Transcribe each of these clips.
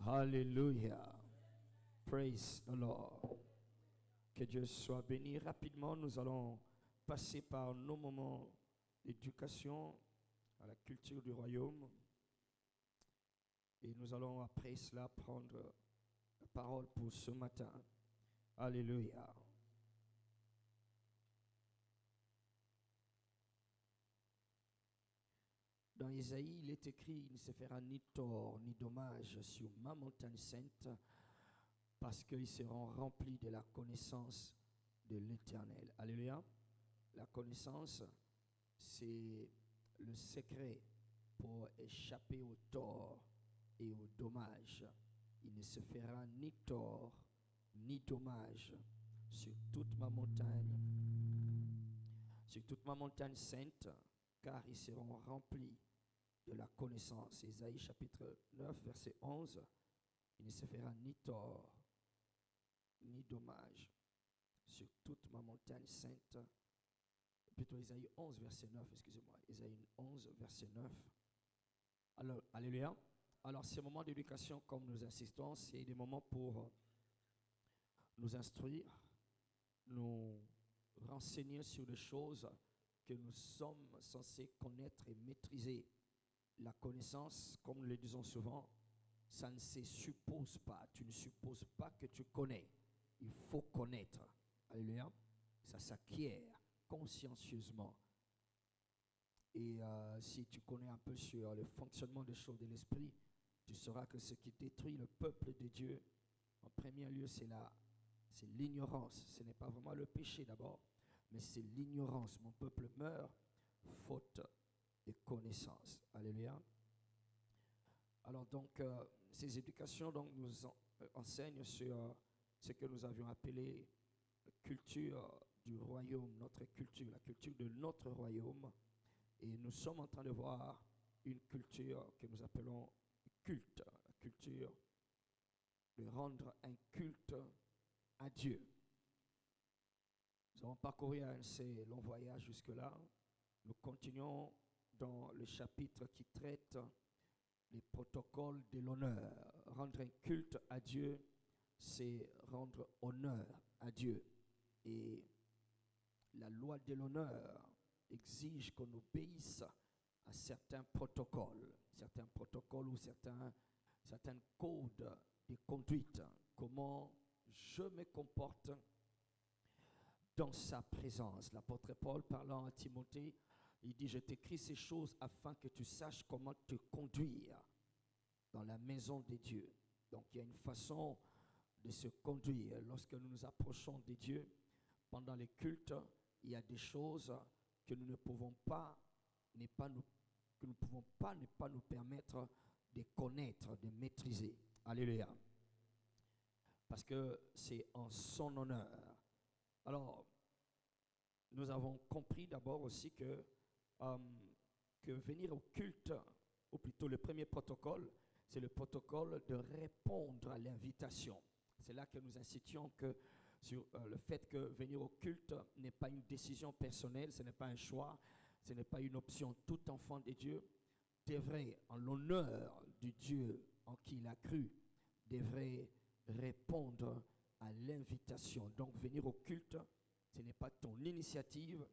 Hallelujah. Praise the Lord. Que Dieu soit béni. Rapidement, nous allons passer par nos moments d'éducation à la culture du royaume. Et nous allons après cela prendre la parole pour ce matin. Alléluia. Dans Isaïe, il est écrit, il ne se fera ni tort ni dommage sur ma montagne sainte, parce qu'ils seront remplis de la connaissance de l'Éternel. Alléluia. La connaissance, c'est le secret pour échapper au tort et au dommage. Il ne se fera ni tort ni dommage sur toute ma montagne sainte, car ils seront remplis de la connaissance. Isaïe chapitre 9, verset 11. Il ne se fera ni tort ni dommage sur toute ma montagne sainte. Plutôt Isaïe 11, verset 9, excusez-moi. Isaïe 11, verset 9. Alors, alléluia. Alors, ces moments d'éducation, comme nous insistons, c'est des moments pour nous instruire, nous renseigner sur des choses que nous sommes censés connaître et maîtriser. La connaissance, comme nous le disons souvent, ça ne se suppose pas. Tu ne supposes pas que tu connais. Il faut connaître. Alléluia. Ça s'acquiert consciencieusement. Et si tu connais un peu sur le fonctionnement des choses de l'esprit, tu sauras que ce qui détruit le peuple de Dieu, en premier lieu, c'est l'ignorance. Ce n'est pas vraiment le péché d'abord, mais c'est l'ignorance. Mon peuple meurt faute de connaissance. Alléluia. Alors donc, ces éducations donc, nous enseignent sur ce que nous avions appelé la culture du royaume, notre culture, la culture de notre royaume. Et nous sommes en train de voir une culture que nous appelons culte, la culture de rendre un culte à Dieu. Nous avons parcouru un assez long voyage jusque-là. Nous continuons dans le chapitre qui traite les protocoles de l'honneur. Rendre un culte à Dieu, c'est rendre honneur à Dieu. Et la loi de l'honneur exige qu'on obéisse à certains protocoles ou certains codes de conduite. Comment je me comporte dans sa présence. L'apôtre Paul, parlant à Timothée, il dit, je t'écris ces choses afin que tu saches comment te conduire dans la maison de Dieu. Donc il y a une façon de se conduire. Lorsque nous nous approchons de Dieu, pendant les cultes, il y a des choses que nous ne pouvons pas ne pas nous permettre de connaître, de maîtriser. Alléluia. Parce que c'est en son honneur. Alors, nous avons compris d'abord aussi que venir au culte, ou plutôt le premier protocole, c'est le protocole de répondre à l'invitation. C'est là que nous incitions sur le fait que venir au culte n'est pas une décision personnelle, ce n'est pas un choix, ce n'est pas une option. Tout enfant de Dieu devrait, en l'honneur du Dieu en qui il a cru, devrait répondre à l'invitation. Donc venir au culte, ce n'est pas ton initiative,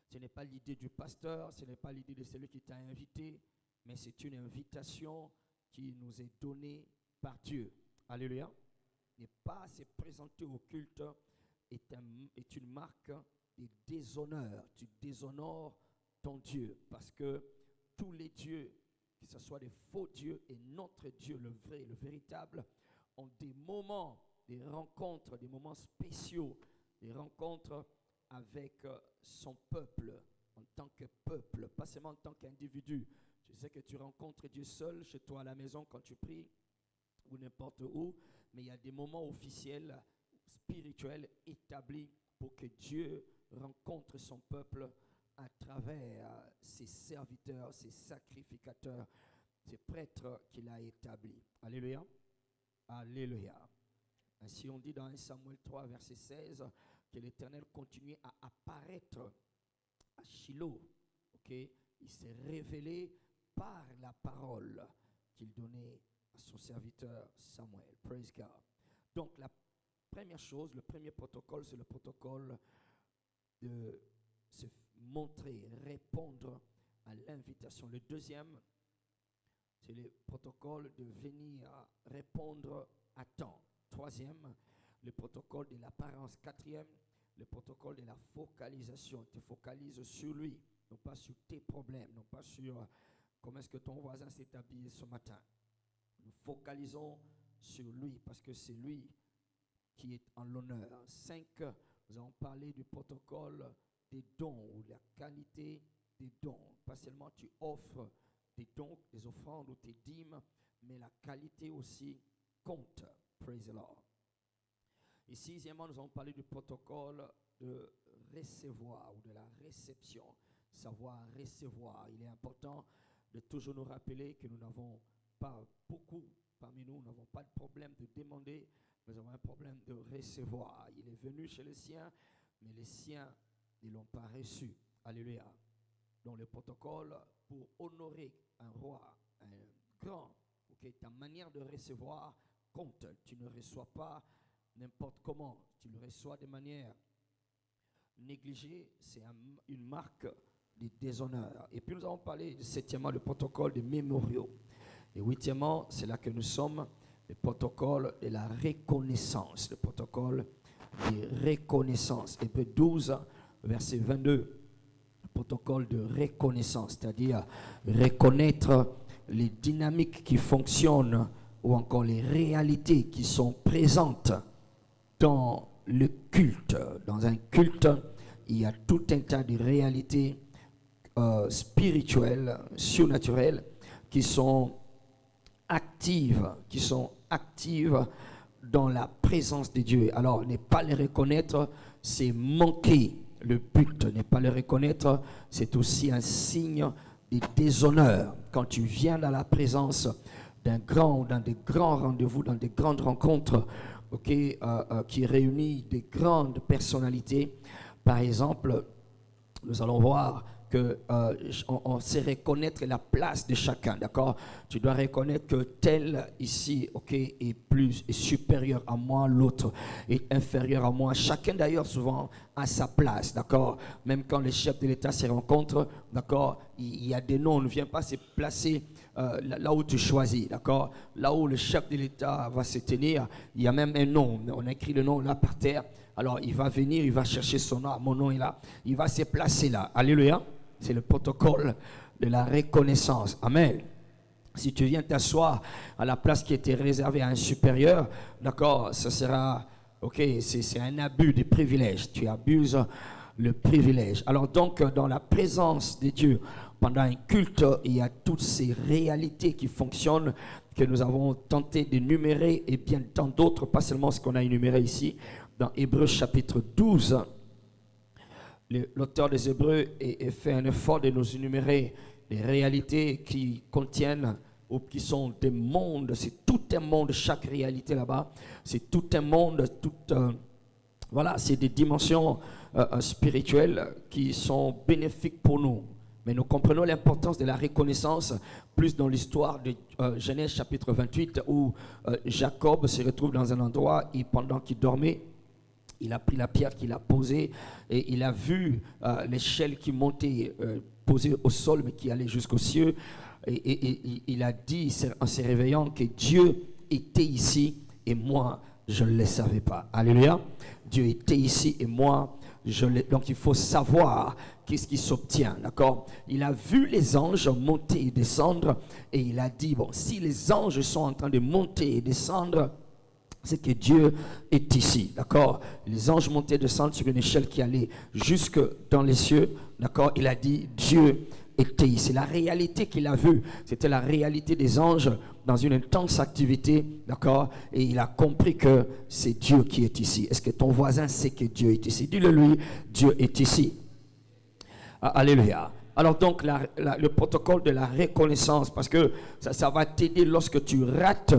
ce n'est pas l'idée du pasteur, ce n'est pas l'idée de celui qui t'a invité, mais c'est une invitation qui nous est donnée par Dieu. Alléluia. Ne pas se présenter au culte est une marque de déshonneur. Tu déshonores ton Dieu parce que tous les dieux, que ce soit des faux dieux et notre Dieu, le vrai, le véritable, ont des moments, des rencontres, des moments spéciaux, des rencontres avec son peuple, en tant que peuple, pas seulement en tant qu'individu. Je sais que tu rencontres Dieu seul, chez toi à la maison quand tu pries, ou n'importe où, mais il y a des moments officiels, spirituels, établis pour que Dieu rencontre son peuple à travers ses serviteurs, ses sacrificateurs, ses prêtres qu'il a établis. Alléluia. Alléluia. Ainsi on dit dans 1 Samuel 3, verset 16, que l'Éternel continuait à apparaître à Shiloh. Okay? Il s'est révélé par la parole qu'il donnait à son serviteur Samuel. Praise God. Donc la première chose, le premier protocole, c'est le protocole de se montrer, répondre à l'invitation. Le deuxième, c'est le protocole de venir répondre à temps. Troisième, le protocole de l'apparence. Quatrième, le protocole de la focalisation. Tu focalises sur lui, non pas sur tes problèmes, non pas sur comment est-ce que ton voisin s'est habillé ce matin. Nous focalisons sur lui parce que c'est lui qui est en l'honneur. 5, nous avons parlé du protocole des dons ou de la qualité des dons. Pas seulement tu offres des dons, des offrandes ou tes dîmes, mais la qualité aussi compte. Praise the Lord. Et sixièmement, nous avons parlé du protocole de recevoir ou de la réception. Savoir recevoir. Il est important de toujours nous rappeler que nous n'avons pas beaucoup parmi nous, n'avons pas de problème de demander, nous avons un problème de recevoir. Il est venu chez les siens, mais les siens ne l'ont pas reçu. Alléluia. Donc le protocole pour honorer un roi, un grand, okay, ta manière de recevoir compte. Tu ne reçois pas n'importe comment, tu le reçois de manière négligée, c'est une marque de déshonneur. Et puis nous avons parlé, septièmement, le protocole des mémoriaux. Et huitièmement, c'est là que nous sommes, le protocole de la reconnaissance, le protocole de reconnaissance. Hébreux 12, verset 22, le protocole de reconnaissance, c'est-à-dire reconnaître les dynamiques qui fonctionnent ou encore les réalités qui sont présentes dans le culte. Dans un culte, il y a tout un tas de réalités spirituelles, surnaturelles, qui sont actives dans la présence de Dieu. Alors, ne pas les reconnaître, c'est manquer le but. Ne pas les reconnaître, c'est aussi un signe de déshonneur. Quand tu viens dans la présence d'un grand, dans des grands rendez-vous, dans des grandes rencontres, qui réunit des grandes personnalités. Par exemple, nous allons voir que on sait reconnaître la place de chacun, d'accord? Tu dois reconnaître que tel ici, est supérieur à moi, l'autre est inférieur à moi. Chacun d'ailleurs souvent a sa place, d'accord? Même quand les chefs de l'État se rencontrent, d'accord, il y a des noms, on ne vient pas se placer là où tu choisis, d'accord? Là où le chef de l'État va se tenir, il y a même un nom, on a écrit le nom là par terre. Alors il va venir, il va chercher son nom, mon nom est là, il va se placer là. Alléluia. C'est le protocole de la reconnaissance. Amen. Si tu viens t'asseoir à la place qui était réservée à un supérieur, d'accord, ça sera, c'est un abus de privilège. Tu abuses le privilège. Alors donc, dans la présence de Dieu, pendant un culte, il y a toutes ces réalités qui fonctionnent, que nous avons tenté d'énumérer, et bien tant d'autres, pas seulement ce qu'on a énuméré ici, dans Hébreux chapitre 12. L'auteur des Hébreux fait un effort de nous énumérer les réalités qui contiennent ou qui sont des mondes. C'est tout un monde, chaque réalité là-bas. C'est tout un monde, c'est des dimensions spirituelles qui sont bénéfiques pour nous. Mais nous comprenons l'importance de la reconnaissance plus dans l'histoire de Genèse chapitre 28 où Jacob se retrouve dans un endroit et pendant qu'il dormait, il a pris la pierre qu'il a posée et il a vu l'échelle qui montait, posée au sol, mais qui allait jusqu'aux cieux. Et il a dit, en se réveillant, que Dieu était ici et moi, je ne le savais pas. Alléluia. Dieu était ici et moi, donc il faut savoir qu'est-ce qui s'obtient, d'accord? Il a vu les anges monter et descendre et il a dit, bon, si les anges sont en train de monter et descendre, c'est que Dieu est ici, d'accord? Les anges montaient et descendaient sur une échelle qui allait jusque dans les cieux, d'accord? Il a dit, Dieu était ici. La réalité qu'il a vue, c'était la réalité des anges dans une intense activité, d'accord? Et il a compris que c'est Dieu qui est ici. Est-ce que ton voisin sait que Dieu est ici? Dis-le lui, Dieu est ici. Alléluia. Alors donc, le protocole de la reconnaissance, parce que ça va t'aider lorsque tu rates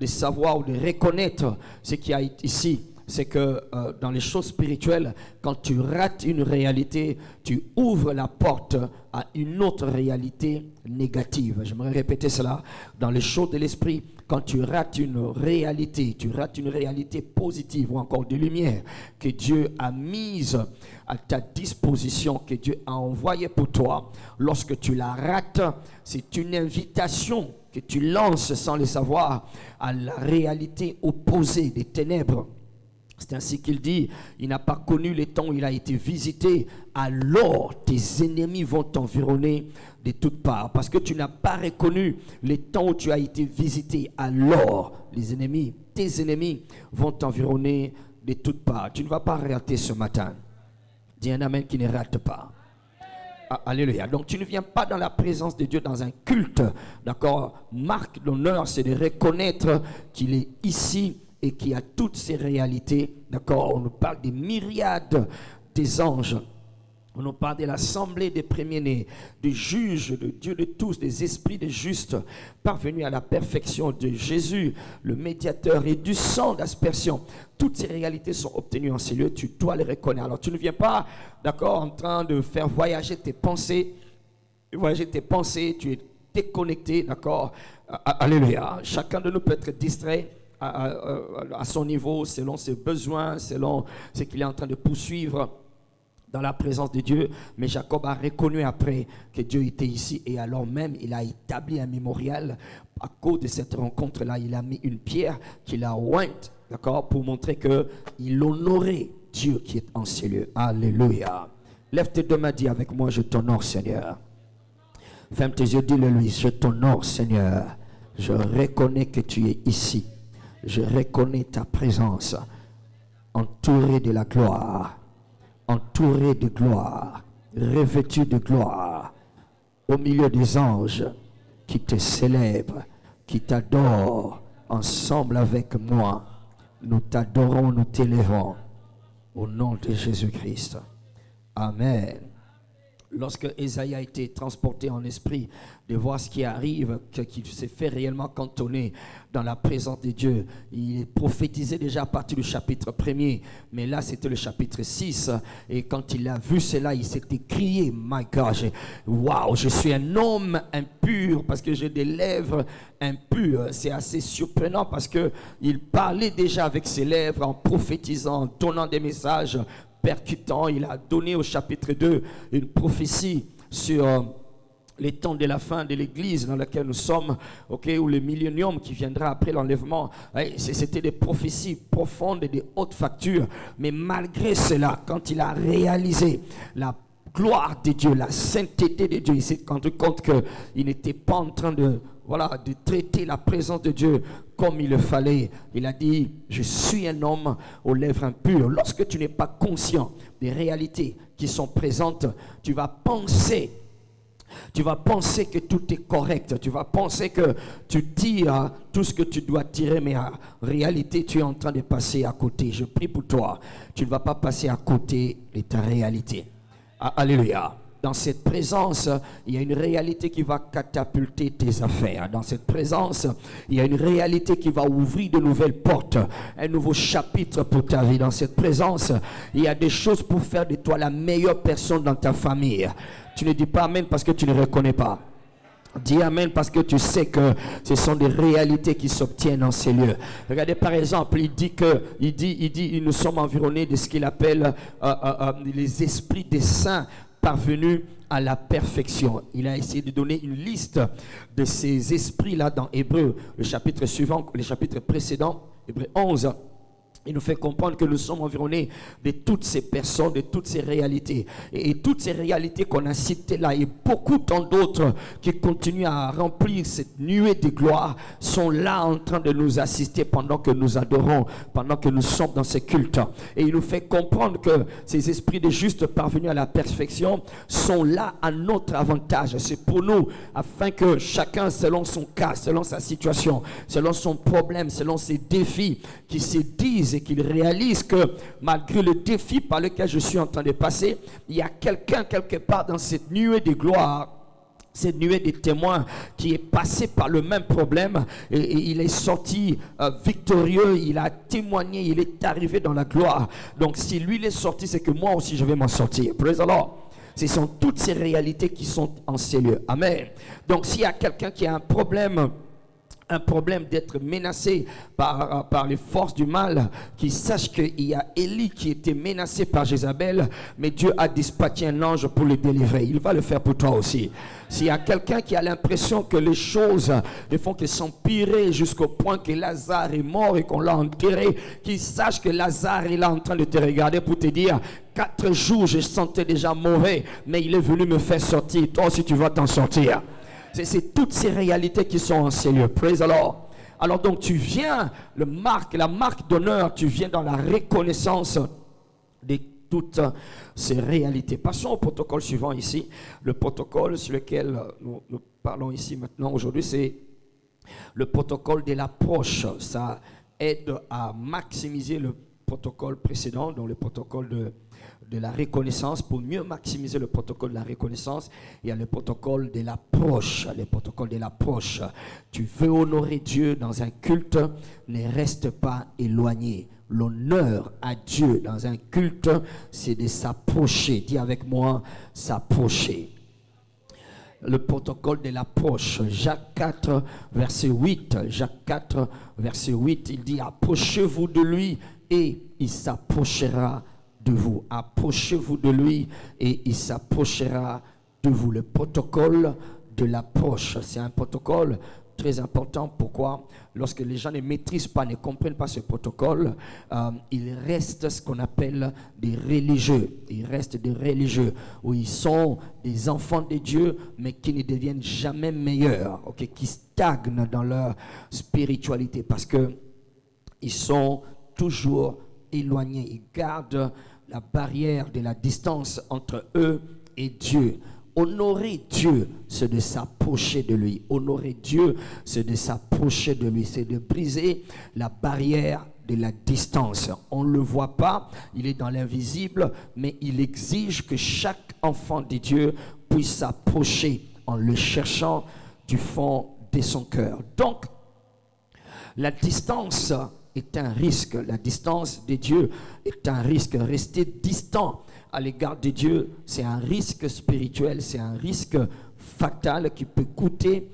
de savoir ou de reconnaître ce qui a été ici. c'est que dans les choses spirituelles, quand tu rates une réalité, tu ouvres la porte à une autre réalité négative. J'aimerais répéter cela. Dans les choses de l'esprit, quand tu rates une réalité positive ou encore de lumière que Dieu a mise à ta disposition, que Dieu a envoyée pour toi, lorsque tu la rates, c'est une invitation que tu lances sans le savoir à la réalité opposée des ténèbres. C'est ainsi qu'il dit, il n'a pas connu les temps où il a été visité, alors tes ennemis vont t'environner de toutes parts. Parce que tu n'as pas reconnu les temps où tu as été visité, alors tes ennemis vont t'environner de toutes parts. Tu ne vas pas rater ce matin. Dis un amen qui ne rate pas. Alléluia. Donc tu ne viens pas dans la présence de Dieu dans un culte. D'accord? Marque d'honneur, c'est de reconnaître qu'il est ici et qu'il y a toutes ces réalités. D'accord? On nous parle des myriades des anges. On nous parle de l'assemblée des premiers-nés, des juges, de Dieu de tous, des esprits des justes, parvenus à la perfection de Jésus, le médiateur, et du sang d'aspersion. Toutes ces réalités sont obtenues en ces lieux, tu dois les reconnaître. Alors tu ne viens pas, d'accord, en train de faire voyager tes pensées, tu es déconnecté, d'accord. Alléluia. Chacun de nous peut être distrait à son niveau, selon ses besoins, selon ce qu'il est en train de poursuivre dans la présence de Dieu. Mais Jacob a reconnu après que Dieu était ici, et alors même il a établi un mémorial. À cause de cette rencontre-là, il a mis une pierre qu'il a ointe, d'accord, pour montrer qu'il honorait Dieu qui est en ces lieux. Alléluia. Lève tes deux mains, dis avec moi, je t'honore Seigneur. Ferme tes yeux, dis-le lui, je t'honore Seigneur. Je reconnais que tu es ici. Je reconnais ta présence, entouré de la gloire, entouré de gloire, revêtu de gloire, au milieu des anges qui te célèbrent, qui t'adorent, ensemble avec moi. Nous t'adorons, nous t'élèvons, au nom de Jésus-Christ. Amen. Lorsque Ésaïe a été transporté en esprit de voir ce qui arrive, qu'il s'est fait réellement cantonner dans la présence de Dieu, il prophétisait déjà à partir du chapitre 1er, mais là c'était le chapitre 6, et quand il a vu cela, il s'est écrié, my God, wow, je suis un homme impur parce que j'ai des lèvres impures. C'est assez surprenant parce qu'il parlait déjà avec ses lèvres en prophétisant, en donnant des messages percutant. Il a donné au chapitre 2 une prophétie sur les temps de la fin de l'église dans laquelle nous sommes, ou le millénium qui viendra après l'enlèvement. C'était des prophéties profondes et de haute facture, mais malgré cela, quand il a réalisé la gloire de Dieu, la sainteté de Dieu, il s'est rendu compte qu'il n'était pas en train de traiter la présence de Dieu comme il le fallait. Il a dit, je suis un homme aux lèvres impures. Lorsque tu n'es pas conscient des réalités qui sont présentes, tu vas penser que tout est correct. Tu vas penser que tu tires tout ce que tu dois tirer, mais en réalité, tu es en train de passer à côté. Je prie pour toi. Tu ne vas pas passer à côté de ta réalité. Alléluia. Dans cette présence, il y a une réalité qui va catapulter tes affaires. Dans cette présence, il y a une réalité qui va ouvrir de nouvelles portes, un nouveau chapitre pour ta vie. Dans cette présence, il y a des choses pour faire de toi la meilleure personne dans ta famille. Tu ne dis pas amen parce que tu ne reconnais pas. Dis amen parce que tu sais que ce sont des réalités qui s'obtiennent dans ces lieux. Regardez par exemple, il dit nous sommes environnés de ce qu'il appelle les esprits des saints parvenus à la perfection. Il a essayé de donner une liste de ces esprits-là dans Hébreu, le chapitre suivant, le chapitre précédent, Hébreu 11. Il nous fait comprendre que nous sommes environnés de toutes ces personnes, de toutes ces réalités. Et toutes ces réalités qu'on a citées là, et beaucoup tant d'autres qui continuent à remplir cette nuée de gloire, sont là en train de nous assister pendant que nous adorons, pendant que nous sommes dans ces cultes. Et il nous fait comprendre que ces esprits de justes parvenus à la perfection sont là à notre avantage. C'est pour nous, afin que chacun, selon son cas, selon sa situation, selon son problème, selon ses défis, qui se disent et qu'il réalise que malgré le défi par lequel je suis en train de passer, il y a quelqu'un quelque part dans cette nuée de gloire. cette nuée des témoins qui est passé par le même problème et il est sorti victorieux, il a témoigné, il est arrivé dans la gloire. Donc si lui il est sorti, c'est que moi aussi je vais m'en sortir. Praise the Lord. Ce sont toutes ces réalités qui sont en ces lieux. Amen. Donc s'il y a quelqu'un qui a un problème d'être menacé par les forces du mal, qui sache qu'il y a Élie qui était menacé par Jézabel, mais Dieu a dispatché un ange pour le délivrer. Il va le faire pour toi aussi. S'il y a quelqu'un qui a l'impression que les choses ne font que s'empirer jusqu'au point que Lazare est mort et qu'on l'a enterré, qu'il sache que Lazare est là en train de te regarder pour te dire 4 jours je sentais déjà mauvais, mais il est venu me faire sortir. Toi aussi tu vas t'en sortir. C'est toutes ces réalités qui sont en ces lieux. Praise the Lord. Alors donc tu viens, la marque d'honneur, tu viens dans la reconnaissance de toutes ces réalités. Passons au protocole suivant ici. Le protocole sur lequel nous parlons ici maintenant aujourd'hui, c'est le protocole de l'approche. Ça aide à maximiser le protocole précédent, donc le protocole de la reconnaissance. Pour mieux maximiser le protocole de la reconnaissance, il y a le protocole de l'approche. Le protocole de l'approche. Tu veux honorer Dieu dans un culte, ne reste pas éloigné. L'honneur à Dieu dans un culte, c'est de s'approcher. Dis avec moi, s'approcher. Le protocole de l'approche. Jacques 4, verset 8. Jacques 4, verset 8, il dit, approchez-vous de lui et il s'approchera de vous. Approchez-vous de lui et il s'approchera de vous. Le protocole de l'approche, c'est un protocole très important. Pourquoi? Lorsque les gens ne maîtrisent pas, ne comprennent pas ce protocole, ils restent ce qu'on appelle des religieux. Ils restent des religieux où ils sont des enfants de Dieu, mais qui ne deviennent jamais meilleurs, okay? Qui stagnent dans leur spiritualité parce que ils sont toujours éloignés. Ils gardent la barrière de la distance entre eux et Dieu. Honorer Dieu, c'est de s'approcher de lui. Honorer Dieu, c'est de s'approcher de lui. C'est de briser la barrière de la distance. On ne le voit pas, il est dans l'invisible, mais il exige que chaque enfant de Dieu puisse s'approcher en le cherchant du fond de son cœur. Donc, la distance est un risque. La distance de Dieu est un risque. Rester distant à l'égard de Dieu, c'est un risque spirituel, c'est un risque fatal qui peut coûter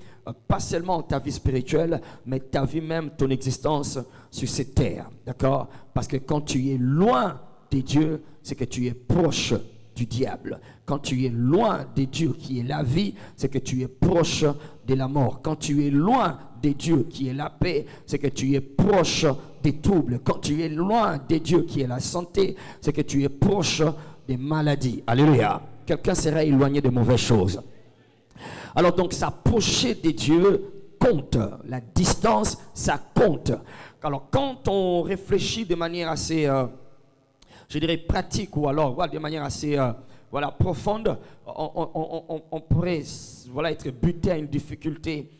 pas seulement ta vie spirituelle, mais ta vie même, ton existence sur cette terre. D'accord? Parce que quand tu es loin de Dieu, c'est que tu es proche du diable. Quand tu es loin de Dieu qui est la vie, c'est que tu es proche de la mort. Quand tu es loin de Dieu qui est la paix, c'est que tu es proche des troubles. Quand tu es loin de Dieu qui est la santé, c'est que tu es proche des maladies. Alléluia. Quelqu'un sera éloigné de mauvaises choses. Alors donc s'approcher de Dieu compte. La distance, ça compte. Alors quand on réfléchit de manière assez, je dirais pratique, ou alors de manière assez profonde, on pourrait être buté à une difficulté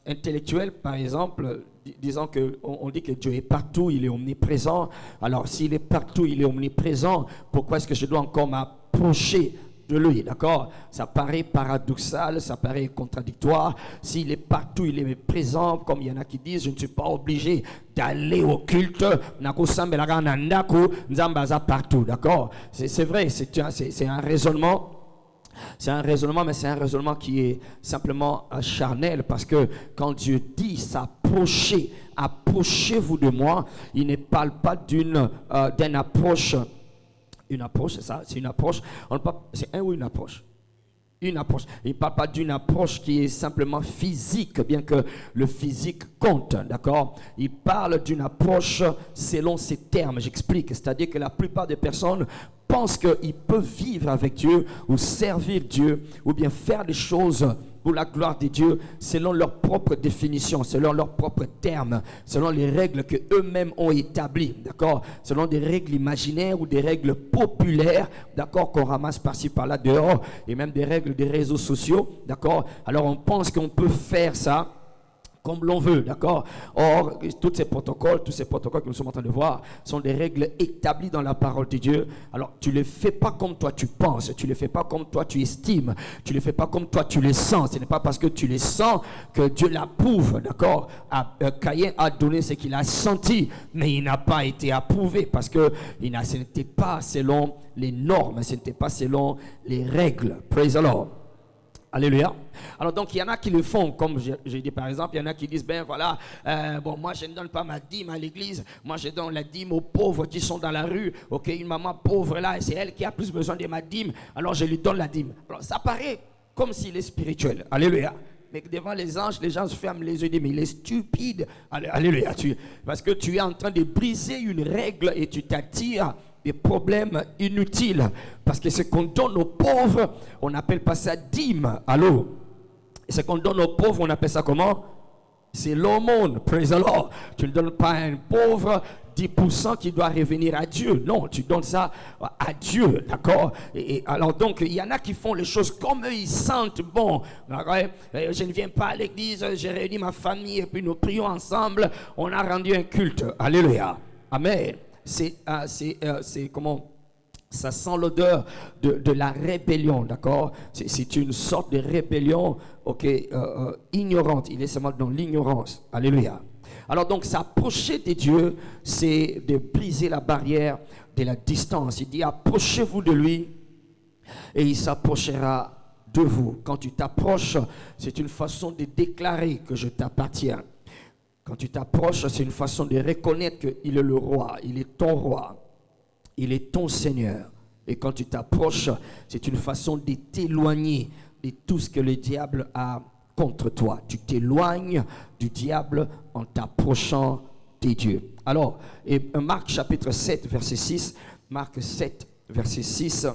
intellectuelle. Par exemple, disons qu'on dit que Dieu est partout, il est omniprésent. Alors s'il est partout, il est omniprésent, pourquoi est-ce que je dois encore m'approcher de lui? D'accord? Ça paraît paradoxal, ça paraît contradictoire. S'il est partout, il est présent, comme il y en a qui disent, je ne suis pas obligé d'aller au culte. Partout, d'accord? C'est vrai, c'est un raisonnement. C'est un raisonnement, mais c'est un raisonnement qui est simplement charnel, parce que quand Dieu dit s'approcher, approchez-vous de moi, il ne parle pas d'une approche. Une approche, c'est ça, c'est une approche. C'est un ou une approche? Une approche. Il ne parle pas d'une approche qui est simplement physique, bien que le physique compte, d'accord? Il parle d'une approche selon ses termes. J'explique, c'est-à-dire que la plupart des personnes pensent qu'ils peuvent vivre avec Dieu ou servir Dieu ou bien faire des choses pour la gloire de Dieu selon leur propre définition, selon leurs propres termes, selon les règles que eux-mêmes ont établies, d'accord? Selon des règles imaginaires ou des règles populaires, d'accord, qu'on ramasse par-ci par-là dehors, et même des règles des réseaux sociaux, d'accord? Alors on pense qu'on peut faire ça comme l'on veut, d'accord? Or, tous ces protocoles que nous sommes en train de voir, sont des règles établies dans la parole de Dieu. Alors, tu ne les fais pas comme toi tu penses, tu ne les fais pas comme toi tu estimes, tu ne les fais pas comme toi tu les sens. Ce n'est pas parce que tu les sens que Dieu l'approuve, d'accord? Caïn a donné ce qu'il a senti, mais il n'a pas été approuvé parce que ce n'était pas selon les normes, ce n'était pas selon les règles. Praise the Lord. Alléluia. Alors donc il y en a qui le font, comme j'ai dit par exemple, il y en a qui disent, ben voilà, moi je ne donne pas ma dîme à l'église, moi je donne la dîme aux pauvres qui sont dans la rue, ok, une maman pauvre là, c'est elle qui a plus besoin de ma dîme, alors je lui donne la dîme. Alors ça paraît comme s'il est spirituel, alléluia. Mais devant les anges se ferment les yeux et disent, mais il est stupide, alléluia, parce que tu es en train de briser une règle et tu t'attires des problèmes inutiles. Parce que ce qu'on donne aux pauvres, on appelle pas ça dîme. Allô? Et ce qu'on donne aux pauvres, on appelle ça comment? C'est l'aumône. Praise the Lord. Tu ne donnes pas à un pauvre 10% qui doit revenir à Dieu. Non, tu donnes ça à Dieu. D'accord? Et alors donc, il y en a qui font les choses comme eux, ils sentent bon. Je ne viens pas à l'église, j'ai réuni ma famille et puis nous prions ensemble. On a rendu un culte. Alléluia. Amen. C'est comment ça sent l'odeur de la rébellion, d'accord? C'est une sorte de rébellion, ok, ignorante. Il est seulement dans l'ignorance. Alléluia. Alors donc s'approcher de Dieu, c'est de briser la barrière de la distance. Il dit approchez-vous de lui et il s'approchera de vous. Quand tu t'approches, c'est une façon de déclarer que je t'appartiens. Quand tu t'approches, c'est une façon de reconnaître qu'il est le roi, il est ton roi, il est ton Seigneur. Et quand tu t'approches, c'est une façon de t'éloigner de tout ce que le diable a contre toi. Tu t'éloignes du diable en t'approchant de Dieu. Alors, et Marc chapitre 7, verset 6, Marc 7, verset 6,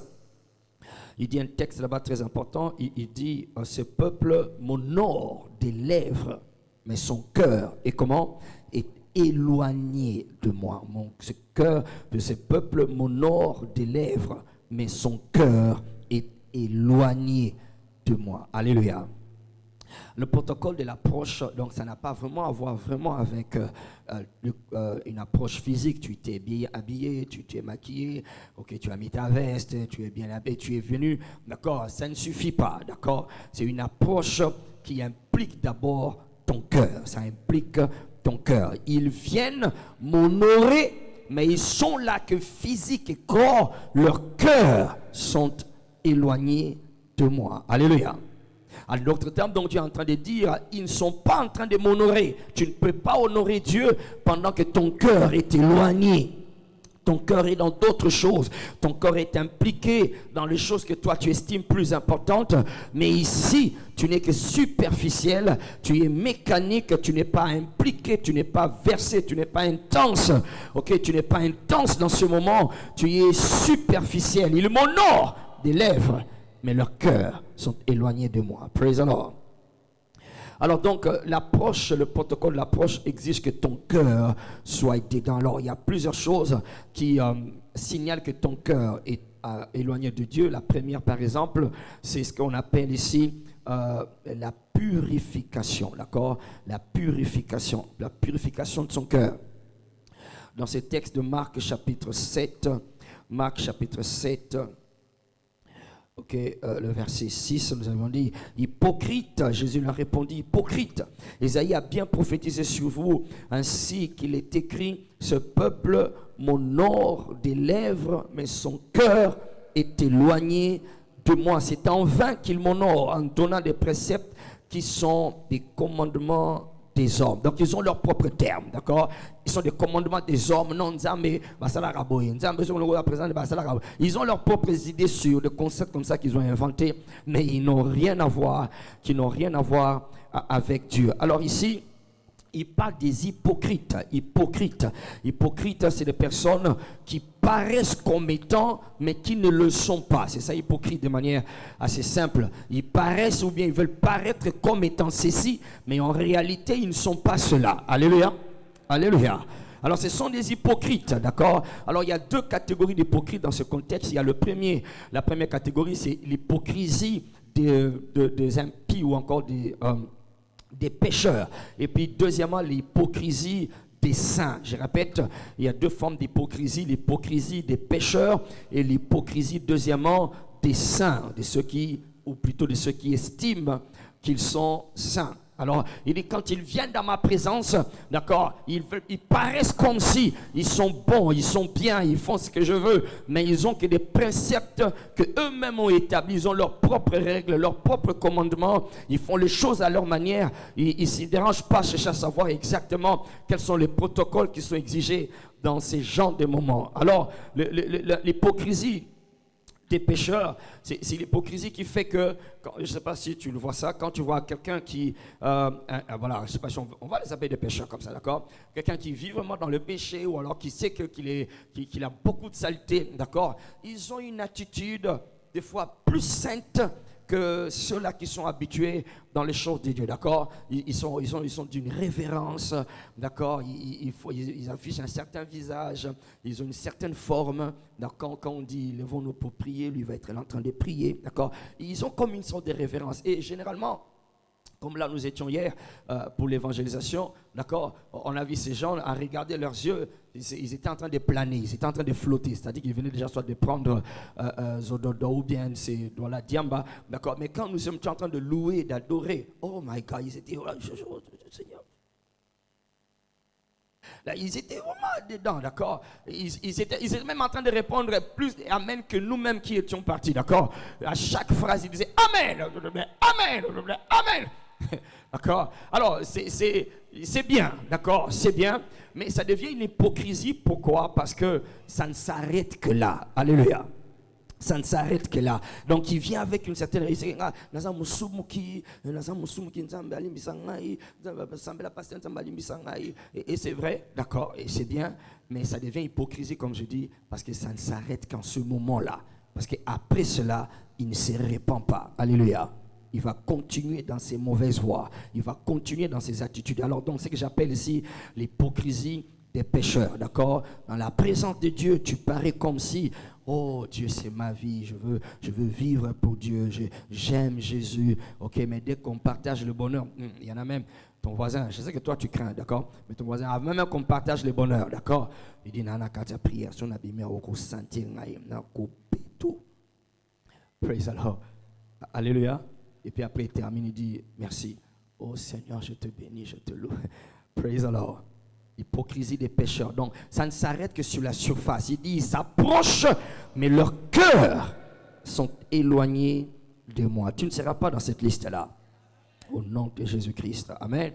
il dit un texte là-bas très important, il dit, ce peuple m'honore des lèvres, mais son cœur est comment? Est éloigné de moi. Ce cœur de ce peuple m'honore des lèvres, mais son cœur est éloigné de moi. Alléluia. Le protocole de l'approche, donc ça n'a pas vraiment à voir vraiment avec une approche physique. Tu t'es bien habillé, tu t'es maquillé, ok, tu as mis ta veste, tu es bien habillé, tu es venu, d'accord, ça ne suffit pas, d'accord. C'est une approche qui implique d'abord ton cœur, ça implique ton cœur. Ils viennent m'honorer, mais ils sont là que physique et corps, leurs cœurs sont éloignés de moi. Alléluia. En d'autres termes, donc tu es en train de dire, ils ne sont pas en train de m'honorer. Tu ne peux pas honorer Dieu pendant que ton cœur est éloigné. Ton cœur est dans d'autres choses. Ton cœur est impliqué dans les choses que toi tu estimes plus importantes. Mais ici, tu n'es que superficiel. Tu es mécanique. Tu n'es pas impliqué. Tu n'es pas versé. Tu n'es pas intense. Ok, tu n'es pas intense dans ce moment. Tu es superficiel. Ils m'honorent des lèvres, mais leurs cœurs sont éloignés de moi. Praise the Lord. Alors donc, l'approche, le protocole de l'approche exige que ton cœur soit dedans. Alors, il y a plusieurs choses qui signalent que ton cœur est éloigné de Dieu. La première, par exemple, c'est ce qu'on appelle ici la purification, d'accord? La purification de son cœur. Dans ce texte de Marc chapitre 7, ok, le verset 6, nous avons dit, hypocrite, Jésus leur répondit, hypocrite, Ésaïe a bien prophétisé sur vous, ainsi qu'il est écrit, ce peuple m'honore des lèvres, mais son cœur est éloigné de moi. C'est en vain qu'il m'honore en donnant des préceptes qui sont des commandements des hommes. Donc ils ont leurs propres termes, d'accord? Ils sont des commandements des hommes. Non, ils ont leurs propres idées sur des concepts comme ça qu'ils ont inventés, mais ils n'ont rien à voir, avec Dieu. Alors ici, il parle des hypocrites. Hypocrites, c'est des personnes qui paraissent comme étant, mais qui ne le sont pas. C'est ça, hypocrite, de manière assez simple. Ils paraissent ou bien ils veulent paraître comme étant ceci, mais en réalité, ils ne sont pas cela. Alléluia. Alléluia. Alors, ce sont des hypocrites, d'accord? Alors, il y a deux catégories d'hypocrites dans ce contexte. Il y a la première catégorie, c'est l'hypocrisie des impies ou encore des pécheurs. Et puis, deuxièmement, l'hypocrisie des saints. Je répète, il y a deux formes d'hypocrisie, l'hypocrisie des pécheurs et l'hypocrisie, deuxièmement, des saints, de ceux qui, ou plutôt de ceux qui estiment qu'ils sont saints. Alors, il dit, quand ils viennent dans ma présence, d'accord, ils paraissent comme si ils sont bons, ils sont bien, ils font ce que je veux, mais ils ont que des préceptes que eux-mêmes ont établis, ils ont leurs propres règles, leurs propres commandements, ils font les choses à leur manière, ils ne se dérangent pas à chercher à savoir exactement quels sont les protocoles qui sont exigés dans ces genres de moments. Alors, l'hypocrisie des pécheurs, c'est l'hypocrisie qui fait que, je ne sais pas si tu le vois ça, quand tu vois quelqu'un qui, voilà, je ne sais pas si on va les appeler des pécheurs comme ça, d'accord? Quelqu'un qui vit vraiment dans le péché ou alors qui sait qu'il a beaucoup de saleté, d'accord? Ils ont une attitude des fois plus sainte que ceux-là qui sont habitués dans les choses de Dieu, d'accord? Ils sont d'une révérence, d'accord? Ils affichent un certain visage, ils ont une certaine forme, d'accord? Quand on dit, levons-nous pour prier, lui va être là en train de prier, d'accord? Ils ont comme une sorte de révérence. Et généralement, comme là nous étions hier pour l'évangélisation, d'accord, on a vu ces gens à regarder leurs yeux, ils étaient en train de planer, ils étaient en train de flotter, c'est-à-dire qu'ils venaient déjà soit de prendre Zododo ou bien c'est dans la Diamba, d'accord, mais quand nous sommes en train de louer, d'adorer, oh my God, ils étaient, oh, Seigneur. Là, ils étaient vraiment dedans, d'accord. Ils étaient même en train de répondre plus Amen que nous-mêmes qui étions partis, d'accord. À chaque phrase, ils disaient Amen, Amen, Amen. D'accord. Alors, c'est bien, d'accord, c'est bien, mais ça devient une hypocrisie. Pourquoi? Parce que ça ne s'arrête que là. Alléluia. Ça ne s'arrête que là. Donc il vient avec une certaine réussite. Et c'est vrai, d'accord, et c'est bien, mais ça devient hypocrisie, comme je dis, parce que ça ne s'arrête qu'en ce moment-là. Parce qu'après cela, il ne se répand pas. Alléluia. Il va continuer dans ses mauvaises voies. Il va continuer dans ses attitudes. Alors donc, c'est ce que j'appelle ici l'hypocrisie des pécheurs, d'accord? Dans la présence de Dieu, tu parais comme si, oh Dieu, c'est ma vie, je veux vivre pour Dieu, j'aime Jésus, ok, mais dès qu'on partage le bonheur, il y en a même, ton voisin, je sais que toi tu crains, d'accord, mais ton voisin, même qu'on partage le bonheur, d'accord, il dit, nana, quand tu as prié, si on a bien sentir, tout. Praise the Lord. Alléluia. Et puis après, il termine, il dit, merci. Oh Seigneur, je te bénis, je te loue. Praise the Lord. Hypocrisie des pécheurs. Donc, ça ne s'arrête que sur la surface. Il dit, ils s'approchent, mais leurs cœurs sont éloignés de moi. Tu ne seras pas dans cette liste-là. Au nom de Jésus-Christ. Amen.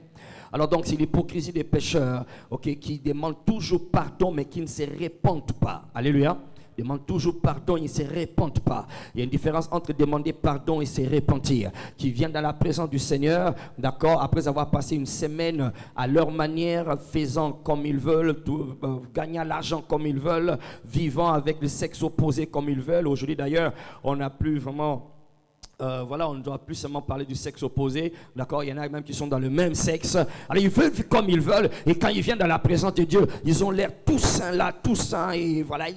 Alors donc, c'est l'hypocrisie des pécheurs, ok, qui demandent toujours pardon, mais qui ne se répandent pas. Alléluia. Demande toujours pardon, ils ne se répandent pas. Il y a une différence entre demander pardon et se repentir. Qui viennent dans la présence du Seigneur, d'accord, après avoir passé une semaine à leur manière, faisant comme ils veulent, gagnant l'argent comme ils veulent, vivant avec le sexe opposé comme ils veulent. Aujourd'hui d'ailleurs, on n'a plus vraiment... voilà, on ne doit plus seulement parler du sexe opposé, d'accord, il y en a même qui sont dans le même sexe, alors ils veulent vivre comme ils veulent, et quand ils viennent dans la présence de Dieu, ils ont l'air tout sains là, tout sains, et voilà,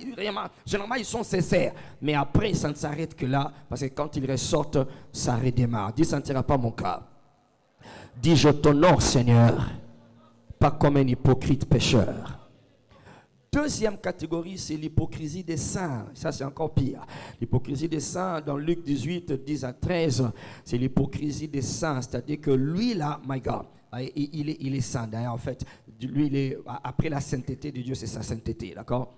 généralement ils sont sincères, mais après ça ne s'arrête que là, parce que quand ils ressortent, ça redémarre. Dis, ça ne sera pas mon cas. Dis, je t'honore Seigneur, pas comme un hypocrite pécheur. Deuxième catégorie, c'est l'hypocrisie des saints. Ça, c'est encore pire. L'hypocrisie des saints, dans Luc 18, 10 à 13, c'est l'hypocrisie des saints. C'est-à-dire que lui, là, my God, il est saint. D'ailleurs, en fait, lui, après la sainteté de Dieu, c'est sa sainteté, d'accord?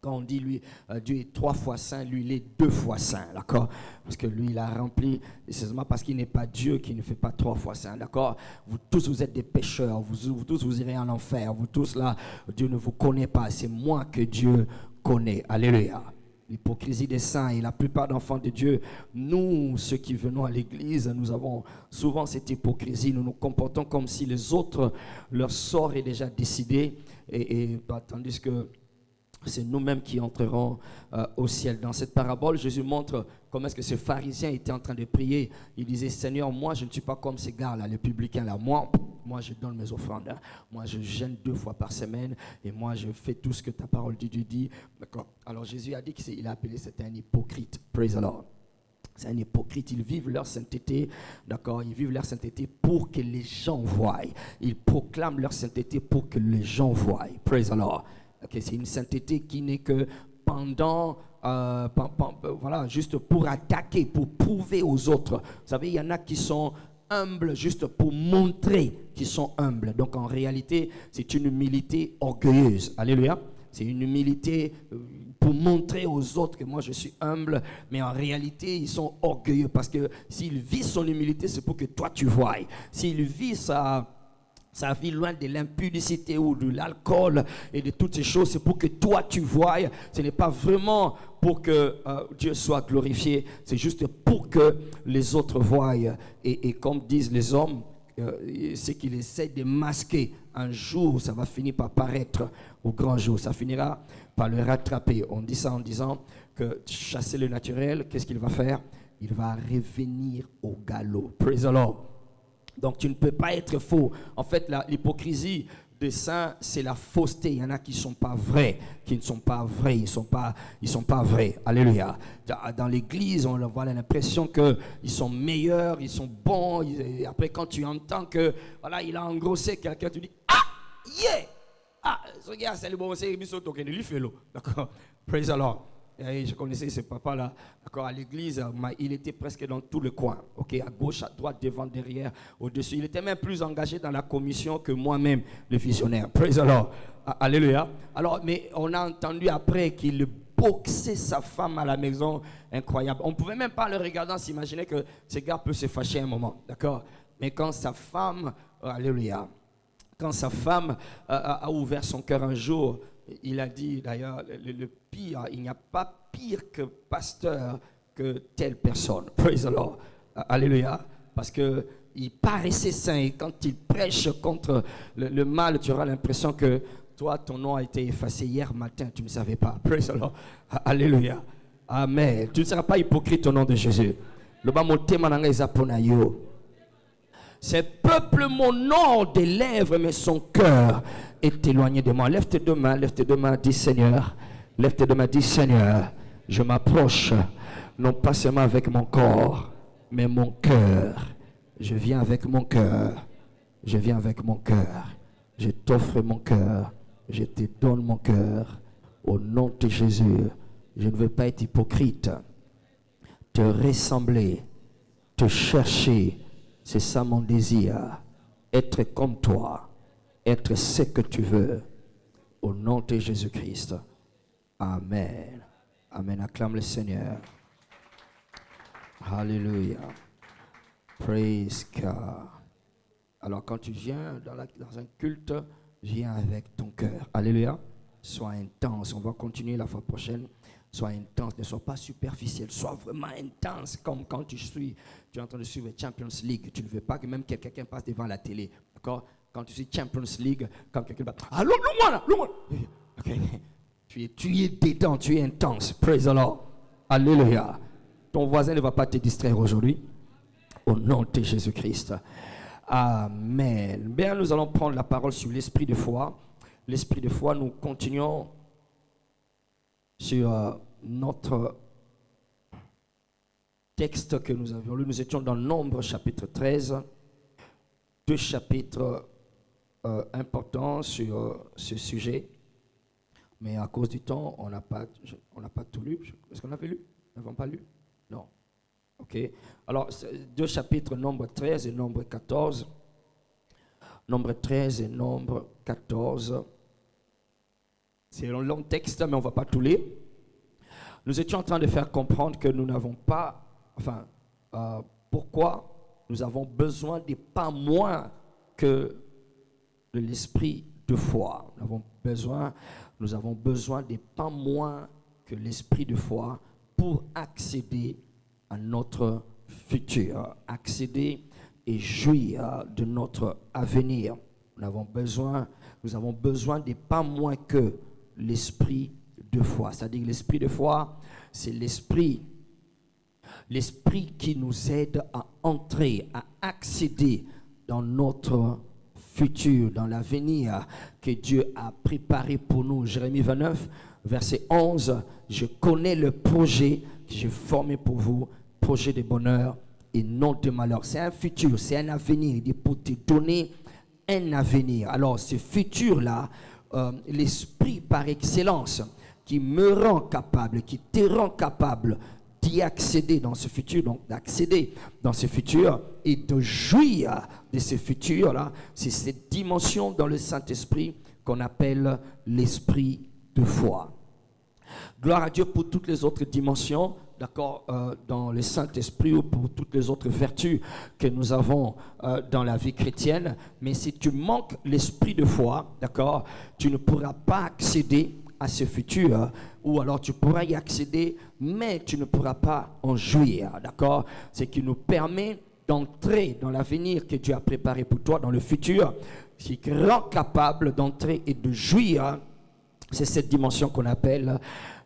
Quand on dit lui, Dieu est 3 fois saint, lui il est 2 fois saint, d'accord? Parce que lui il a rempli, c'est seulement parce qu'il n'est pas Dieu qu'il ne fait pas 3 fois saint, d'accord? Vous tous vous êtes des pécheurs, vous tous vous irez en enfer, vous tous là, Dieu ne vous connaît pas, c'est moi que Dieu connaît, alléluia. L'hypocrisie des saints et la plupart d'enfants de Dieu, nous, ceux qui venons à l'église, nous avons souvent cette hypocrisie, nous nous comportons comme si les autres, leur sort est déjà décidé, tandis que c'est nous-mêmes qui entrerons au ciel. Dans cette parabole, Jésus montre comment est-ce que ce pharisien était en train de prier. Il disait, Seigneur, moi je ne suis pas comme ces gars-là, les publicains là. Moi je donne mes offrandes. Hein. Moi je jeûne 2 fois par semaine et moi je fais tout ce que ta parole de Dieu dit. D'accord. Alors Jésus a dit qu'il a appelé c'était un hypocrite. Praise the Lord. C'est un hypocrite. Ils vivent leur sainteté, d'accord? Ils vivent leur sainteté pour que les gens voient. Ils proclament leur sainteté pour que les gens voient. Praise the Lord. Okay, c'est une sainteté qui n'est que pendant, voilà, juste pour attaquer, pour prouver aux autres. Vous savez, il y en a qui sont humbles juste pour montrer qu'ils sont humbles. Donc en réalité, c'est une humilité orgueilleuse. Alléluia. C'est une humilité pour montrer aux autres que moi je suis humble, mais en réalité ils sont orgueilleux parce que s'il vit son humilité, c'est pour que toi tu voies. S'il vit sa vie loin de l'impudicité ou de l'alcool et de toutes ces choses, c'est pour que toi tu voies. Ce n'est pas vraiment pour que Dieu soit glorifié, c'est juste pour que les autres voient. Et comme disent les hommes, c'est qu'il essaie de masquer. Un jour, ça va finir par paraître au grand jour. Ça finira par le rattraper. On dit ça en disant que chasser le naturel, qu'est-ce qu'il va faire? Il va revenir au galop. Praise the Lord. Donc tu ne peux pas être faux. En fait, l'hypocrisie des saints, c'est la fausseté. Il y en a qui ne sont pas vrais, qui ne sont pas vrais, ils ne sont pas vrais. Alléluia. Dans l'église, on voit l'impression qu'ils sont meilleurs, ils sont bons. Et après, quand tu entends que voilà, il a engrossé quelqu'un, tu dis ah, yeah! Ah, ce gars, c'est le bon, c'est le fellow. D'accord? Praise the Lord. Et je connaissais ce papa-là, d'accord, à l'église, il était presque dans tout le coin, ok, à gauche, à droite, devant, derrière, au-dessus. Il était même plus engagé dans la commission que moi-même, le visionnaire. Praise the Lord. Alléluia. Alors, mais on a entendu après qu'il boxait sa femme à la maison, incroyable. On ne pouvait même pas, le regardant, s'imaginer que ce gars peut se fâcher un moment, d'accord. Mais quand sa femme, alléluia, quand sa femme a ouvert son cœur un jour, il a dit d'ailleurs, le pire, il n'y a pas pire que pasteur que telle personne. Praise the Lord. Alléluia. Parce qu'il paraissait saint et quand il prêche contre le mal, tu auras l'impression que toi, ton nom a été effacé hier matin, tu ne savais pas. Praise the Lord. Alléluia. Amen. Tu ne seras pas hypocrite au nom de Jésus. Le bas mon thème en zaponayo. Ce peuple m'honore des lèvres, mais son cœur est éloigné de moi. Lève tes deux mains, dis Seigneur. Lève tes deux mains, dis Seigneur. Je m'approche, non pas seulement avec mon corps, mais mon cœur. Je viens avec mon cœur. Je viens avec mon cœur. Je t'offre mon cœur. Je te donne mon cœur. Au nom de Jésus, je ne veux pas être hypocrite. Te ressembler, te chercher. C'est ça mon désir. Être comme toi. Être ce que tu veux. Au nom de Jésus-Christ. Amen. Amen. Acclame le Seigneur. Alléluia. Praise God. Alors quand tu viens dans un culte, viens avec ton cœur. Alléluia. Sois intense. On va continuer la fois prochaine. Sois intense, ne sois pas superficiel, sois vraiment intense, comme quand tu es en train de suivre Champions League. Tu ne veux pas que même quelqu'un passe devant la télé, d'accord? Quand tu suis Champions League, quand quelqu'un va, ah, loin. Ok, tu es dedans, tu es intense. Praise the Lord. Alléluia. Ton voisin ne va pas te distraire aujourd'hui. Au nom de Jésus-Christ. Amen. Bien, nous allons prendre la parole sur l'esprit de foi. L'esprit de foi, nous continuons sur notre texte que nous avions lu. Nous étions dans Nombre chapitre 13, deux chapitres importants sur ce sujet, mais à cause du temps, on n'a pas tout lu. Est-ce qu'on avait lu? Nous n'avons pas lu? Non. Ok. Alors, deux chapitres, Nombre 13 et Nombre 14. Nombre 13 et Nombre 14. C'est un long texte, mais on ne va pas tout lire. Nous étions en train de faire comprendre que nous n'avons pas, pourquoi nous avons besoin de pas moins que de l'esprit de foi. Nous avons besoin de pas moins que l'esprit de foi pour accéder à notre futur, accéder et jouir de notre avenir. Nous avons besoin de pas moins que l'esprit de foi. C'est-à-dire l'esprit de foi, c'est l'esprit qui nous aide à entrer, à accéder dans notre futur, dans l'avenir que Dieu a préparé pour nous. Jérémie 29, verset 11, je connais le projet que j'ai formé pour vous, projet de bonheur et non de malheur. C'est un futur, c'est un avenir. Il est pour te donner un avenir. Alors, ce futur-là, l'esprit par excellence qui me rend capable, qui te rend capable d'y accéder dans ce futur, donc d'accéder dans ce futur et de jouir de ce futur-là, c'est cette dimension dans le Saint-Esprit qu'on appelle l'esprit de foi. Gloire à Dieu pour toutes les autres dimensions, d'accord, dans le Saint-Esprit ou pour toutes les autres vertus que nous avons dans la vie chrétienne. Mais si tu manques l'esprit de foi, d'accord, tu ne pourras pas accéder à ce futur, ou alors tu pourras y accéder, mais tu ne pourras pas en jouir, d'accord? Ce qui nous permet d'entrer dans l'avenir que Dieu a préparé pour toi, dans le futur, ce qui rend capable d'entrer et de jouir, c'est cette dimension qu'on appelle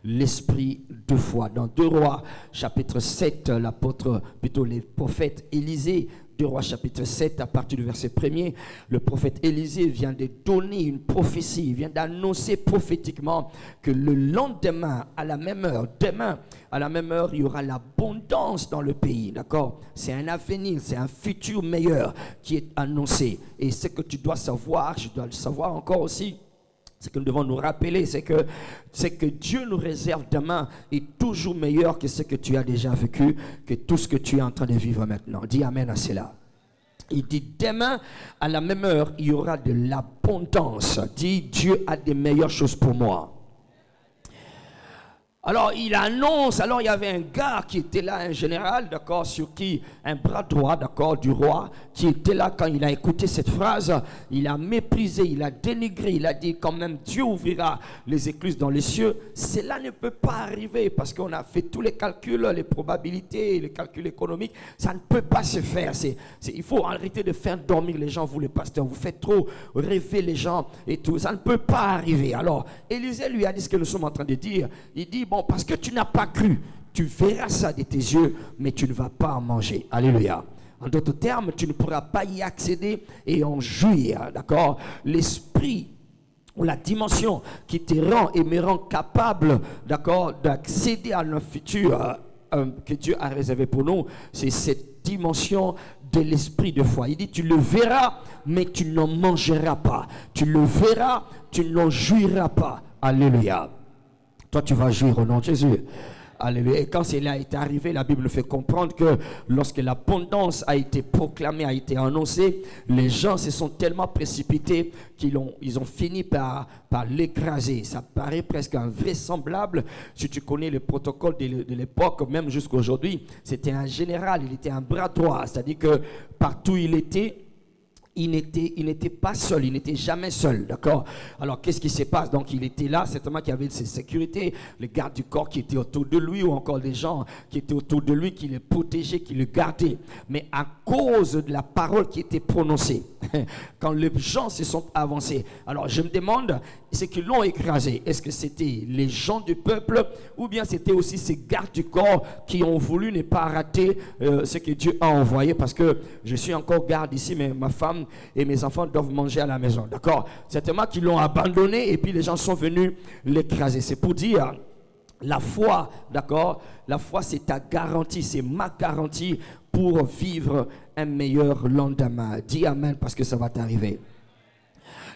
l'esprit de foi. Dans 2 Rois, chapitre 7, l'apôtre, plutôt les prophètes Élisée, 2 Rois chapitre 7, à partir du verset 1er, le prophète Élisée vient de donner une prophétie, il vient d'annoncer prophétiquement que le lendemain, à la même heure, demain, à la même heure, il y aura l'abondance dans le pays, d'accord? C'est un avenir, c'est un futur meilleur qui est annoncé. Et ce que tu dois savoir, je dois le savoir encore aussi, ce que nous devons nous rappeler, c'est que Dieu nous réserve demain est toujours meilleur que ce que tu as déjà vécu, que tout ce que tu es en train de vivre maintenant. Dis amen à cela. Il dit demain, à la même heure, il y aura de l'abondance. Dis, Dieu a des meilleures choses pour moi. Alors il annonce, alors il y avait un gars qui était là, un général, d'accord, sur qui, un bras droit, d'accord, du roi, qui était là quand il a écouté cette phrase, il a méprisé, il a dénigré, il a dit quand même Dieu ouvrira les écluses dans les cieux. Cela ne peut pas arriver parce qu'on a fait tous les calculs, les probabilités, les calculs économiques, ça ne peut pas se faire. Il faut arrêter de faire dormir les gens, vous les pasteurs, vous faites trop rêver les gens et tout, ça ne peut pas arriver. Alors Élisée lui a dit ce que nous sommes en train de dire, il dit bon, parce que tu n'as pas cru, tu verras ça de tes yeux, mais tu ne vas pas en manger. Alléluia. En d'autres termes, tu ne pourras pas y accéder et en jouir, d'accord? L'esprit ou la dimension qui te rend et me rend capable, d'accord, d'accéder à un futur que Dieu a réservé pour nous, c'est cette dimension de l'esprit de foi. Il dit, tu le verras, mais tu n'en mangeras pas. Tu le verras, tu n'en jouiras pas. Alléluia. Toi, tu vas jouir au nom de Jésus. Alléluia. Et quand cela est arrivé, la Bible fait comprendre que lorsque l'abondance a été proclamée, a été annoncée, les gens se sont tellement précipités qu'ils ont fini par l'écraser. Ça paraît presque invraisemblable. Si tu connais le protocole de l'époque, même jusqu'à aujourd'hui, c'était un général, il était un bras droit. C'est-à-dire que partout il était, il n'était pas seul, il n'était jamais seul, d'accord? Alors, qu'est-ce qui se passe? Donc, il était là, certainement qu'il y avait ses sécurités, les gardes du corps qui étaient autour de lui, ou encore des gens qui étaient autour de lui, qui le protégeaient, qui le gardaient. Mais à cause de la parole qui était prononcée, quand les gens se sont avancés, alors je me demande, c'est qu'ils l'ont écrasé. Est-ce que c'était les gens du peuple, ou bien c'était aussi ces gardes du corps qui ont voulu ne pas rater ce que Dieu a envoyé? Parce que je suis encore garde ici, mais ma femme et mes enfants doivent manger à la maison, d'accord? Certainement qu'ils l'ont abandonné et puis les gens sont venus l'écraser. C'est pour dire, la foi, d'accord? La foi, c'est ta garantie, c'est ma garantie pour vivre un meilleur lendemain. Dis amen parce que ça va t'arriver.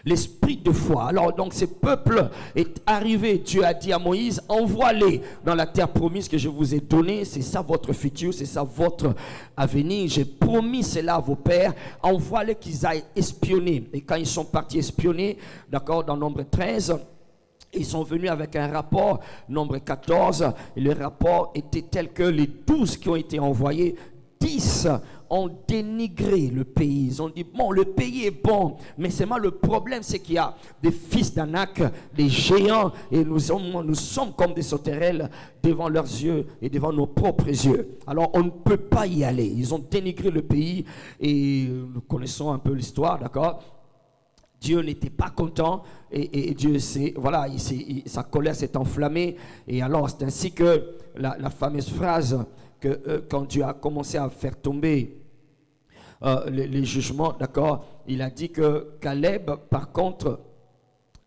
L'esprit de foi. Alors donc ce peuple est arrivé, Dieu a dit à Moïse, envoie-les dans la terre promise que je vous ai donnée, c'est ça votre futur, c'est ça votre avenir, j'ai promis cela à vos pères, envoie-les qu'ils aillent espionner. Et quand ils sont partis espionner, d'accord, dans Nombre 13, ils sont venus avec un rapport, Nombre 14, et le rapport était tel que les 12 qui ont été envoyés, 10 ont dénigré le pays. Ils ont dit, bon, le pays est bon, mais seulement le problème, c'est qu'il y a des fils d'Anak, des géants, et nous sommes comme des sauterelles devant leurs yeux et devant nos propres yeux. Alors, on ne peut pas y aller. Ils ont dénigré le pays, et nous connaissons un peu l'histoire, d'accord? Dieu n'était pas content, et Dieu, voilà, sa colère s'est enflammée, et alors, c'est ainsi que la fameuse phrase que quand Dieu a commencé à faire tomber les jugements, d'accord, il a dit que Caleb, par contre,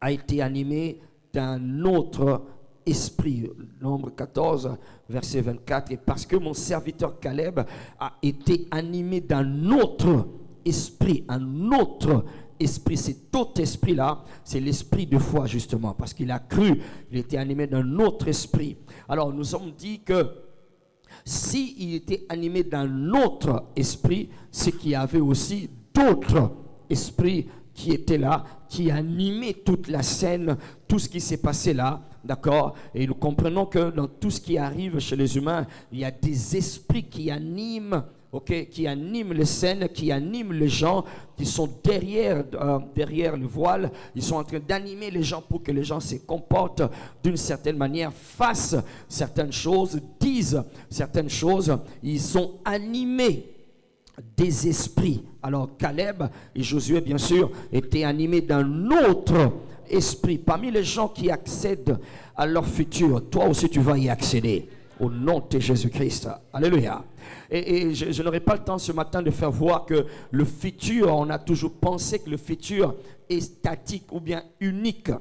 a été animé d'un autre esprit. Nombre 14, verset 24. Et parce que mon serviteur Caleb a été animé d'un autre esprit, un autre esprit, cet autre esprit-là, c'est l'esprit de foi justement, parce qu'il a cru, il était animé d'un autre esprit. Alors nous avons dit que s'il était animé d'un autre esprit, c'est qu'il y avait aussi d'autres esprits qui étaient là, qui animaient toute la scène, tout ce qui s'est passé là, d'accord? Et nous comprenons que dans tout ce qui arrive chez les humains, il y a des esprits qui animent, qui animent les scènes, qui animent les gens, qui sont derrière le voile. Ils sont en train d'animer les gens pour que les gens se comportent d'une certaine manière, fassent certaines choses, disent certaines choses. Ils sont animés des esprits. Alors Caleb et Josué, bien sûr, étaient animés d'un autre esprit. Parmi les gens qui accèdent à leur futur, toi aussi tu vas y accéder. Au nom de Jésus-Christ. Alléluia. Et je n'aurai pas le temps ce matin de faire voir que le futur, on a toujours pensé que le futur est statique ou bien unique.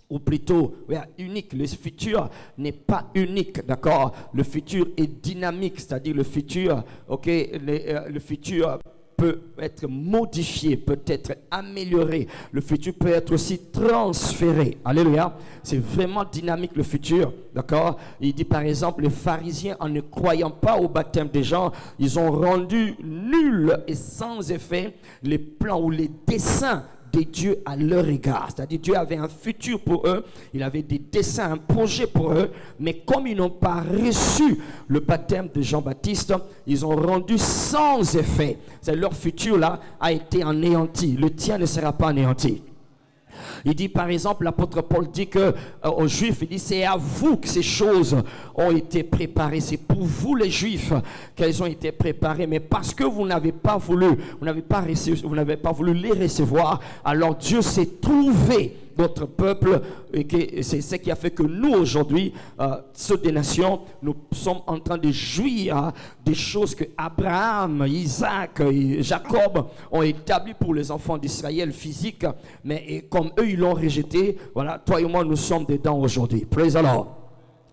Ou plutôt, unique. Le futur n'est pas unique, d'accord? Le futur est dynamique, c'est-à-dire le futur, le futur peut être modifié, peut être amélioré. Le futur peut être aussi transféré. Alléluia. C'est vraiment dynamique le futur. D'accord? Il dit par exemple, les pharisiens, en ne croyant pas au baptême des gens, ils ont rendu nul et sans effet les plans ou les desseins de Dieu à leur égard. C'est-à-dire Dieu avait un futur pour eux, il avait des desseins, un projet pour eux, mais comme ils n'ont pas reçu le baptême de Jean-Baptiste, ils ont rendu sans effet. C'est leur futur là a été anéanti. Le tien ne sera pas anéanti. Il dit par exemple, l'apôtre Paul dit aux Juifs, il dit c'est à vous que ces choses ont été préparées. C'est pour vous les Juifs qu'elles ont été préparées. Mais parce que vous n'avez pas voulu, vous n'avez pas voulu les recevoir, alors Dieu s'est trouvé d'autres peuples, et c'est ce qui a fait que nous aujourd'hui, ceux des nations, nous sommes en train de jouir des choses que Abraham, Isaac et Jacob ont établies pour les enfants d'Israël physiques, mais comme eux ils l'ont rejeté, voilà, toi et moi nous sommes dedans aujourd'hui. Praise the Lord.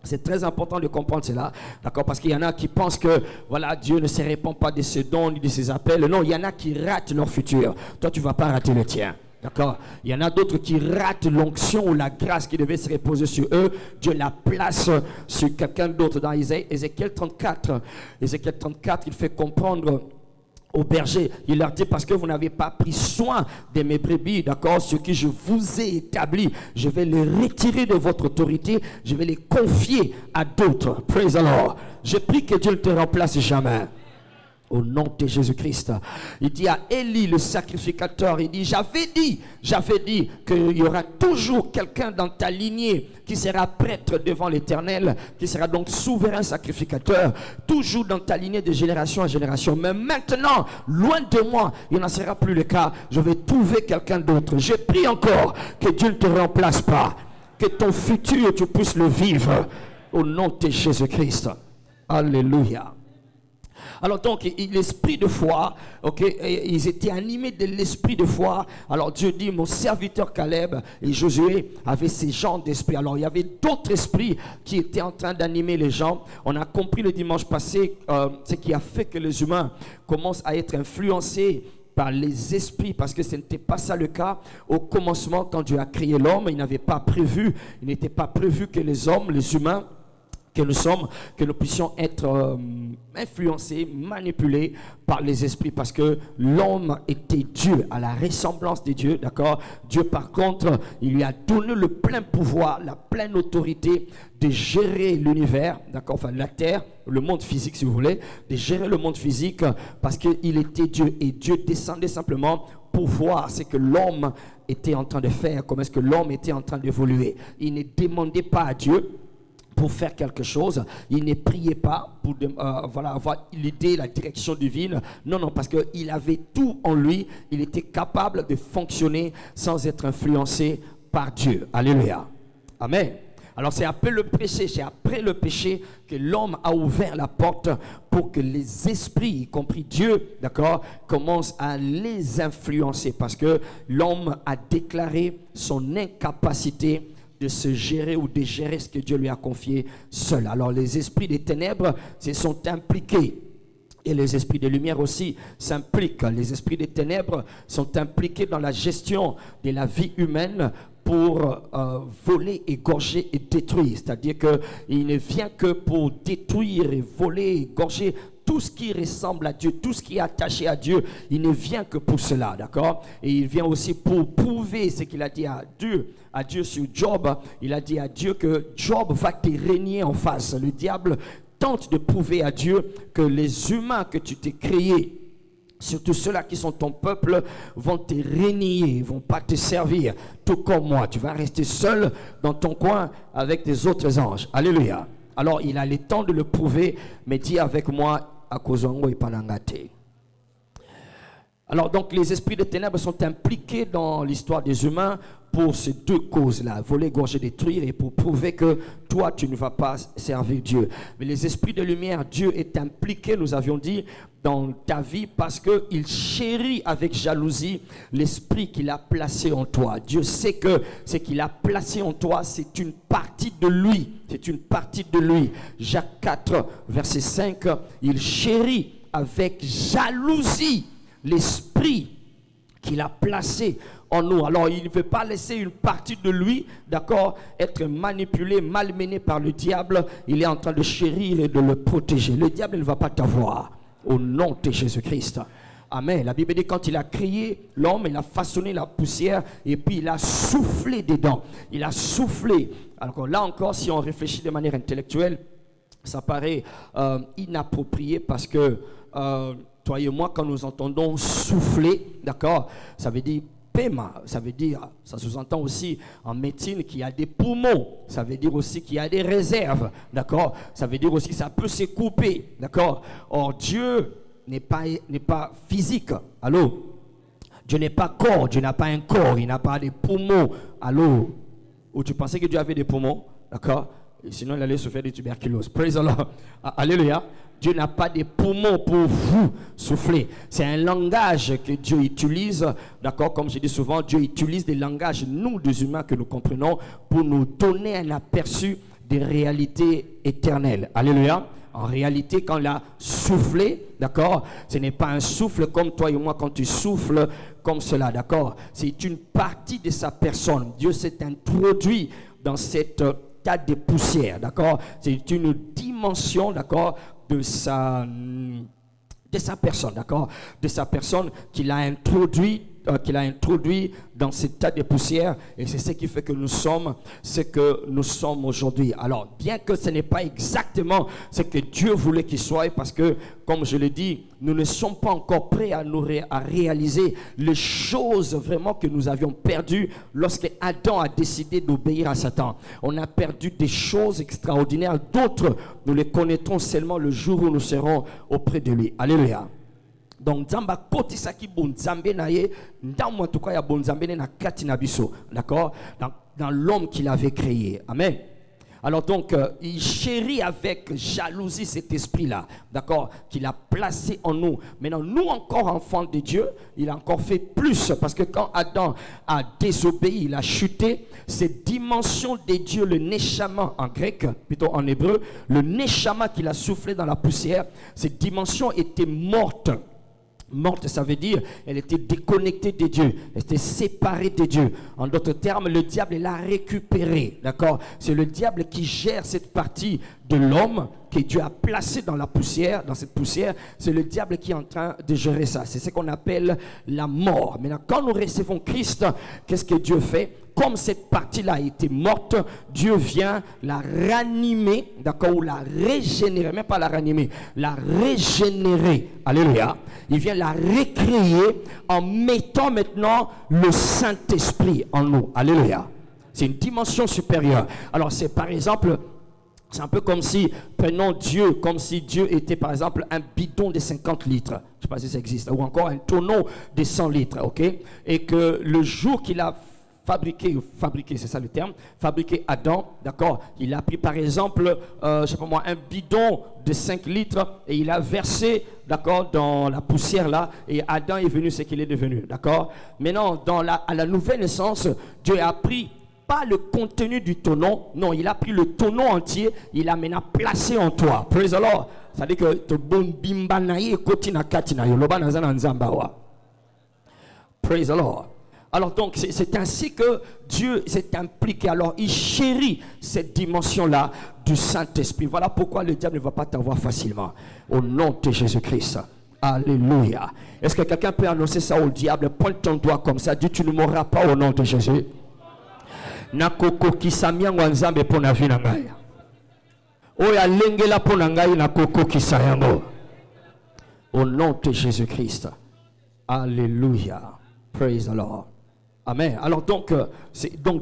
C'est très important de comprendre cela, d'accord, parce qu'il y en a qui pensent que voilà, Dieu ne se répand pas de ses dons ni de ses appels. Non, il y en a qui ratent leur futur. Toi, tu ne vas pas rater le tien. D'accord? Il y en a d'autres qui ratent l'onction ou la grâce qui devait se reposer sur eux. Dieu la place sur quelqu'un d'autre. Dans Ézéchiel 34, il fait comprendre aux bergers, il leur dit parce que vous n'avez pas pris soin de mes brebis, d'accord, ce que je vous ai établi, je vais les retirer de votre autorité, je vais les confier à d'autres. Praise the Lord. Je prie que Dieu ne te remplace jamais. Au nom de Jésus-Christ. Il dit à Élie le sacrificateur, il dit j'avais dit qu'il y aura toujours quelqu'un dans ta lignée qui sera prêtre devant l'Éternel, qui sera donc souverain sacrificateur, toujours dans ta lignée de génération en génération. Mais maintenant, loin de moi, il n'en sera plus le cas. Je vais trouver quelqu'un d'autre. Je prie encore que Dieu ne te remplace pas, que ton futur tu puisses le vivre au nom de Jésus-Christ. Alléluia. Alors donc, l'esprit de foi, ils étaient animés de l'esprit de foi. Alors Dieu dit, mon serviteur Caleb et Josué avaient ces genres d'esprit. Alors il y avait d'autres esprits qui étaient en train d'animer les gens. On a compris le dimanche passé ce qui a fait que les humains commencent à être influencés par les esprits, parce que ce n'était pas ça le cas au commencement quand Dieu a créé l'homme. Il n'était pas prévu que les hommes, les humains, que nous sommes, que nous puissions être influencés, manipulés par les esprits, parce que l'homme était Dieu, à la ressemblance de Dieu, d'accord? Dieu par contre, il lui a donné le plein pouvoir, la pleine autorité de gérer l'univers, d'accord? Enfin la terre, le monde physique si vous voulez, de gérer le monde physique, parce qu'il était Dieu, et Dieu descendait simplement pour voir ce que l'homme était en train de faire, comment est-ce que l'homme était en train d'évoluer. Il ne demandait pas à Dieu pour faire quelque chose, il ne priait pas pour avoir l'idée, la direction divine. Non, parce qu'il avait tout en lui, il était capable de fonctionner sans être influencé par Dieu. Alléluia. Amen. Alors c'est après le péché que l'homme a ouvert la porte pour que les esprits, y compris Dieu, d'accord, commencent à les influencer, parce que l'homme a déclaré son incapacité de se gérer ou de gérer ce que Dieu lui a confié seul. Alors les esprits des ténèbres se sont impliqués. Et les esprits de lumière aussi s'impliquent. Les esprits des ténèbres sont impliqués dans la gestion de la vie humaine pour voler, égorger et détruire. C'est-à-dire qu'il ne vient que pour détruire et voler, égorger tout ce qui ressemble à Dieu, tout ce qui est attaché à Dieu. Il ne vient que pour cela, d'accord? Et il vient aussi pour prouver ce qu'il a dit à Dieu sur Job. Il a dit à Dieu que Job va te régner en face. Le diable tente de prouver à Dieu que les humains que tu t'es créés, surtout ceux-là qui sont ton peuple, vont te régner, vont pas te servir, tout comme moi. Tu vas rester seul dans ton coin avec tes autres anges. Alléluia. Alors il a le temps de le prouver, mais dis avec moi, à Kozongo et Panangate. Alors donc les esprits de ténèbres sont impliqués dans l'histoire des humains pour ces deux causes-là, voler, égorger, détruire, et pour prouver que toi, tu ne vas pas servir Dieu. Mais les esprits de lumière, Dieu est impliqué, nous avions dit, dans ta vie parce qu'il chérit avec jalousie l'esprit qu'il a placé en toi. Dieu sait que ce qu'il a placé en toi, c'est une partie de lui. C'est une partie de lui. Jacques 4, verset 5, il chérit avec jalousie l'esprit qu'il a placé en nous. Alors il ne veut pas laisser une partie de lui, d'accord, être manipulé, malmené par le diable. Il est en train de chérir et de le protéger. Le diable ne va pas t'avoir au nom de Jésus-Christ. Amen. La Bible dit quand il a créé l'homme, il a façonné la poussière et puis il a soufflé dedans. Il a soufflé. Alors là encore, si on réfléchit de manière intellectuelle, ça paraît inapproprié parce que toi et moi, quand nous entendons souffler, d'accord, ça veut dire paiement, ça veut dire, ça sous-entend aussi en médecine qu'il y a des poumons, ça veut dire aussi qu'il y a des réserves, d'accord, ça veut dire aussi que ça peut se couper, d'accord. Or Dieu n'est pas physique, allô, Dieu n'est pas corps, Dieu n'a pas un corps, il n'a pas des poumons, allô, ou tu pensais que Dieu avait des poumons, d'accord, et sinon il allait se faire des tuberculoses, praise the Lord, alléluia. Dieu n'a pas de poumons pour vous souffler. C'est un langage que Dieu utilise. D'accord, comme je dis souvent, Dieu utilise des langages, nous, des humains, que nous comprenons, pour nous donner un aperçu des réalités éternelles. Alléluia. En réalité, quand il a soufflé, d'accord, ce n'est pas un souffle comme toi et moi quand tu souffles comme cela, d'accord. C'est une partie de sa personne. Dieu s'est introduit dans cette tas de poussière, d'accord. C'est une dimension, d'accord, de sa personne, d'accord, de sa personne qu'il a introduit dans ce tas de poussière, et c'est ce qui fait que nous sommes ce que nous sommes aujourd'hui. Alors, bien que ce n'est pas exactement ce que Dieu voulait qu'il soit, parce que, comme je l'ai dit, nous ne sommes pas encore prêts à réaliser les choses vraiment que nous avions perdues lorsque Adam a décidé d'obéir à Satan. On a perdu des choses extraordinaires, d'autres, nous les connaîtrons seulement le jour où nous serons auprès de lui. Alléluia. Donc Nzamba kotisaki bonzambe na ye ndamwa tuka ya bonzambe na kati na biso, d'accord, dans l'homme qu'il avait créé. Amen. Alors donc il chérit avec jalousie cet esprit-là, d'accord, qu'il a placé en nous. Maintenant, nous encore enfants de Dieu, il a encore fait plus, parce que quand Adam a désobéi, il a chuté, cette dimension de Dieu, le neshama en grec, plutôt en hébreu, le neshama qu'il a soufflé dans la poussière, cette dimension était morte. Morte, ça veut dire elle était déconnectée de Dieu, elle était séparée de Dieu. En d'autres termes, le diable l'a récupérée, d'accord. C'est le diable qui gère cette partie de l'homme que Dieu a placé dans la poussière, dans cette poussière. C'est le diable qui est en train de gérer ça. C'est ce qu'on appelle la mort. Maintenant, quand nous recevons Christ, qu'est-ce que Dieu fait? Comme cette partie-là a été morte, Dieu vient la ranimer, d'accord, ou la régénérer, même pas la ranimer, la régénérer. Alléluia. Il vient la recréer en mettant maintenant le Saint-Esprit en nous. Alléluia. C'est une dimension supérieure. Alors c'est par exemple, c'est un peu comme si, prenons Dieu, comme si Dieu était par exemple un bidon de 50 litres. Je ne sais pas si ça existe. Ou encore un tonneau de 100 litres, ok. Et que le jour qu'il a fabriqué, c'est ça le terme, fabriqué Adam, d'accord, il a pris par exemple, je sais pas moi, un bidon de 5 litres et il a versé, d'accord, dans la poussière là, et Adam est venu ce qu'il est devenu, d'accord. Maintenant, à la nouvelle naissance, Dieu a pris pas le contenu du tonneau. Non, il a pris le tonneau entier, il l'a maintenant placé en toi. Praise the Lord. Ça veut dire que te bon bimba naïe kotina katina yoloba nazana nzambawa. Praise the Lord. Alors donc, c'est ainsi que Dieu s'est impliqué. Alors, il chérit cette dimension-là du Saint-Esprit. Voilà pourquoi le diable ne va pas t'avoir facilement. Au nom de Jésus-Christ. Alléluia. Est-ce que quelqu'un peut annoncer ça au diable? Pointe ton doigt comme ça. Dis, tu ne mourras pas au nom de Jésus. Nakoko kisamia nzambe pona vie na ngai. Oya lengela pona ngai nakoko kisayango. Au nom de Jésus-Christ. Alléluia. Praise the Lord. Amen. Alors donc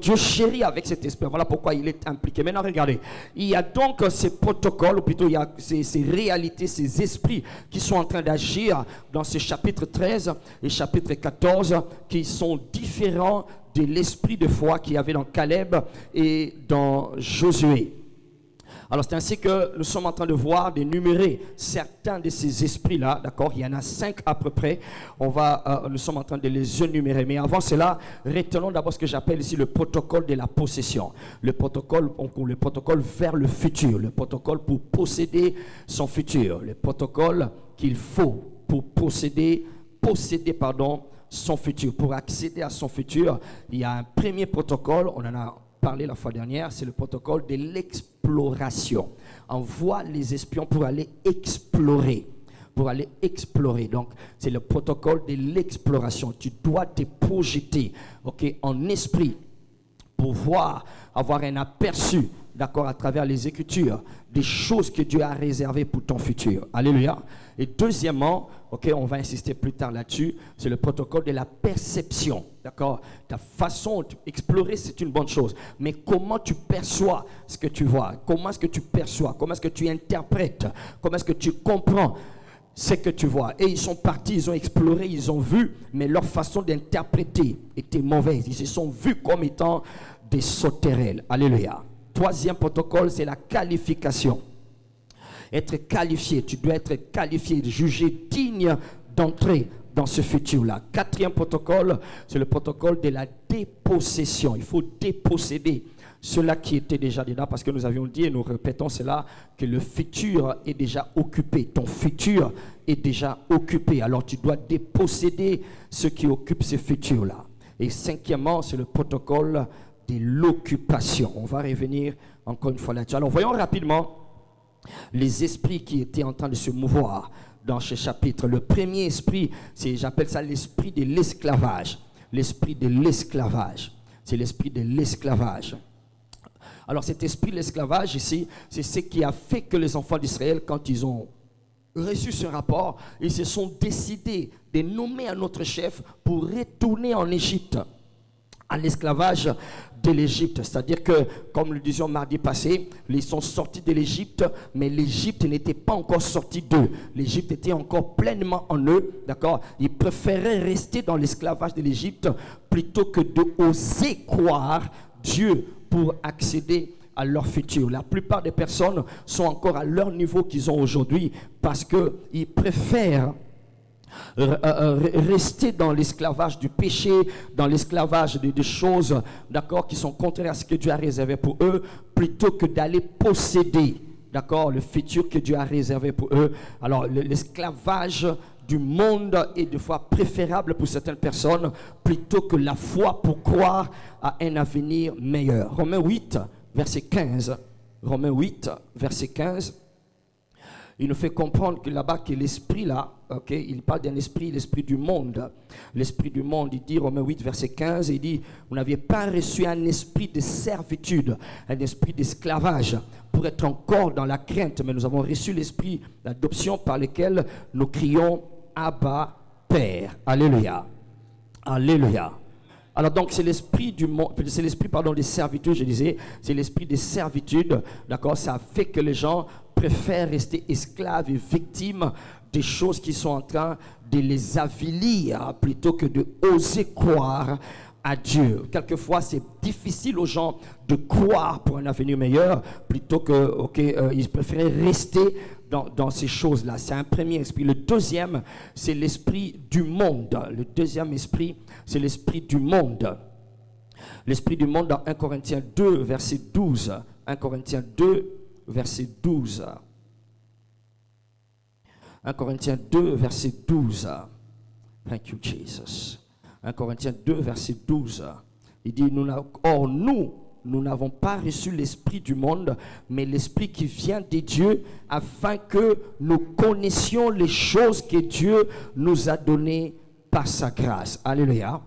Dieu chérit avec cet esprit. Voilà pourquoi il est impliqué. Maintenant regardez, il y a donc ces protocoles, ou plutôt il y a ces réalités, ces esprits qui sont en train d'agir dans ce chapitre 13 et chapitre 14 qui sont différents de l'esprit de foi qu'il y avait dans Caleb et dans Josué. Alors c'est ainsi que nous sommes en train de voir, d'énumérer certains de ces esprits-là, d'accord? Il y en a 5 à peu près. Nous sommes en train de les énumérer. Mais avant cela, retenons d'abord ce que j'appelle ici le protocole de la possession. Le protocole vers le futur. Le protocole pour posséder son futur. Le protocole qu'il faut pour posséder son futur. Pour accéder à son futur, il y a un premier protocole, on en a parlé la fois dernière, c'est le protocole de l'exploration. Envoie les espions pour aller explorer. Donc, c'est le protocole de l'exploration. Tu dois te projeter, en esprit pour avoir un aperçu, d'accord, à travers les Écritures, des choses que Dieu a réservées pour ton futur. Alléluia. Et deuxièmement, on va insister plus tard là-dessus, c'est le protocole de la perception. D'accord? Ta façon d'explorer, c'est une bonne chose. Mais comment tu perçois ce que tu vois? Comment est-ce que tu perçois? Comment est-ce que tu interprètes? Comment est-ce que tu comprends ce que tu vois? Et ils sont partis, ils ont exploré, ils ont vu, mais leur façon d'interpréter était mauvaise. Ils se sont vus comme étant des sauterelles. Alléluia. Troisième protocole, c'est la qualification. Être qualifié, tu dois être qualifié, jugé digne d'entrer dans ce futur-là. Quatrième protocole, c'est le protocole de la dépossession. Il faut déposséder ceux-là qui étaient déjà dedans, parce que nous avions dit, et nous répétons cela, que le futur est déjà occupé. Ton futur est déjà occupé. Alors tu dois déposséder ceux qui occupent ce futur-là. Et cinquièmement, c'est le protocole de l'occupation. On va revenir encore une fois là-dessus. Alors voyons rapidement les esprits qui étaient en train de se mouvoir dans ce chapitre. Le premier esprit, j'appelle ça l'esprit de l'esclavage. L'esprit de l'esclavage. C'est l'esprit de l'esclavage. Alors cet esprit de l'esclavage ici, c'est ce qui a fait que les enfants d'Israël, quand ils ont reçu ce rapport, ils se sont décidés de nommer un autre chef pour retourner en Égypte, à l'esclavage de l'Égypte. C'est-à-dire que, comme nous le disions mardi passé, ils sont sortis de l'Égypte, mais l'Égypte n'était pas encore sortie d'eux. L'Égypte était encore pleinement en eux, d'accord? Ils préféraient rester dans l'esclavage de l'Égypte plutôt que d'oser croire Dieu pour accéder à leur futur. La plupart des personnes sont encore à leur niveau qu'ils ont aujourd'hui parce qu'ils préfèrent rester dans l'esclavage du péché, dans l'esclavage des choses, d'accord, qui sont contraires à ce que Dieu a réservé pour eux, plutôt que d'aller posséder, d'accord, le futur que Dieu a réservé pour eux. Alors l'esclavage du monde est des fois préférable pour certaines personnes plutôt que la foi pour croire à un avenir meilleur. Romains 8, verset 15. Romains 8, verset 15. Il nous fait comprendre que là-bas, que l'esprit là, il parle d'un esprit, l'esprit du monde. L'esprit du monde, il dit, Romains 8, verset 15, il dit, vous n'aviez pas reçu un esprit de servitude, un esprit d'esclavage, pour être encore dans la crainte, mais nous avons reçu l'esprit d'adoption par lequel nous crions, Abba, Père. Alléluia. Alléluia. Alors donc c'est l'esprit du monde, c'est l'esprit des servitudes, je disais, c'est l'esprit des servitudes, d'accord, ça fait que les gens préfèrent rester esclaves et victimes des choses qui sont en train de les avilir plutôt que de oser croire à Dieu. Quelquefois c'est difficile aux gens de croire pour un avenir meilleur plutôt que, ils préfèrent rester dans ces choses-là. C'est un premier esprit. Le deuxième, c'est l'esprit du monde. Le deuxième esprit, c'est l'esprit du monde. L'esprit du monde dans 1 Corinthiens 2, verset 12. 1 Corinthiens 2, verset 12. 1 Corinthiens 2, verset 12. Thank you, Jesus. 1 Corinthiens 2, verset 12. Il dit, nous n'avons pas reçu l'esprit du monde, mais l'esprit qui vient de Dieu, afin que nous connaissions les choses que Dieu nous a données par sa grâce. Alléluia.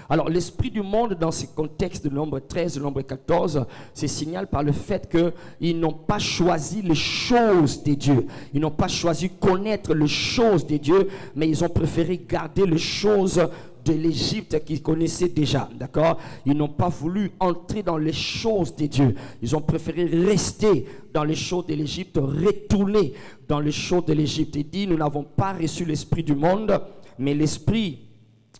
Alors, l'esprit du monde, dans ce contexte de nombre 13, de nombre 14, se signale par le fait qu'ils n'ont pas choisi les choses de Dieu. Ils n'ont pas choisi connaître les choses de Dieu, mais ils ont préféré garder les choses de l'Égypte qu'ils connaissaient déjà. D'accord? Ils n'ont pas voulu entrer dans les choses de Dieu. Ils ont préféré rester dans les choses de l'Égypte, retourner dans les choses de l'Égypte. Il dit, nous n'avons pas reçu l'esprit du monde, mais l'esprit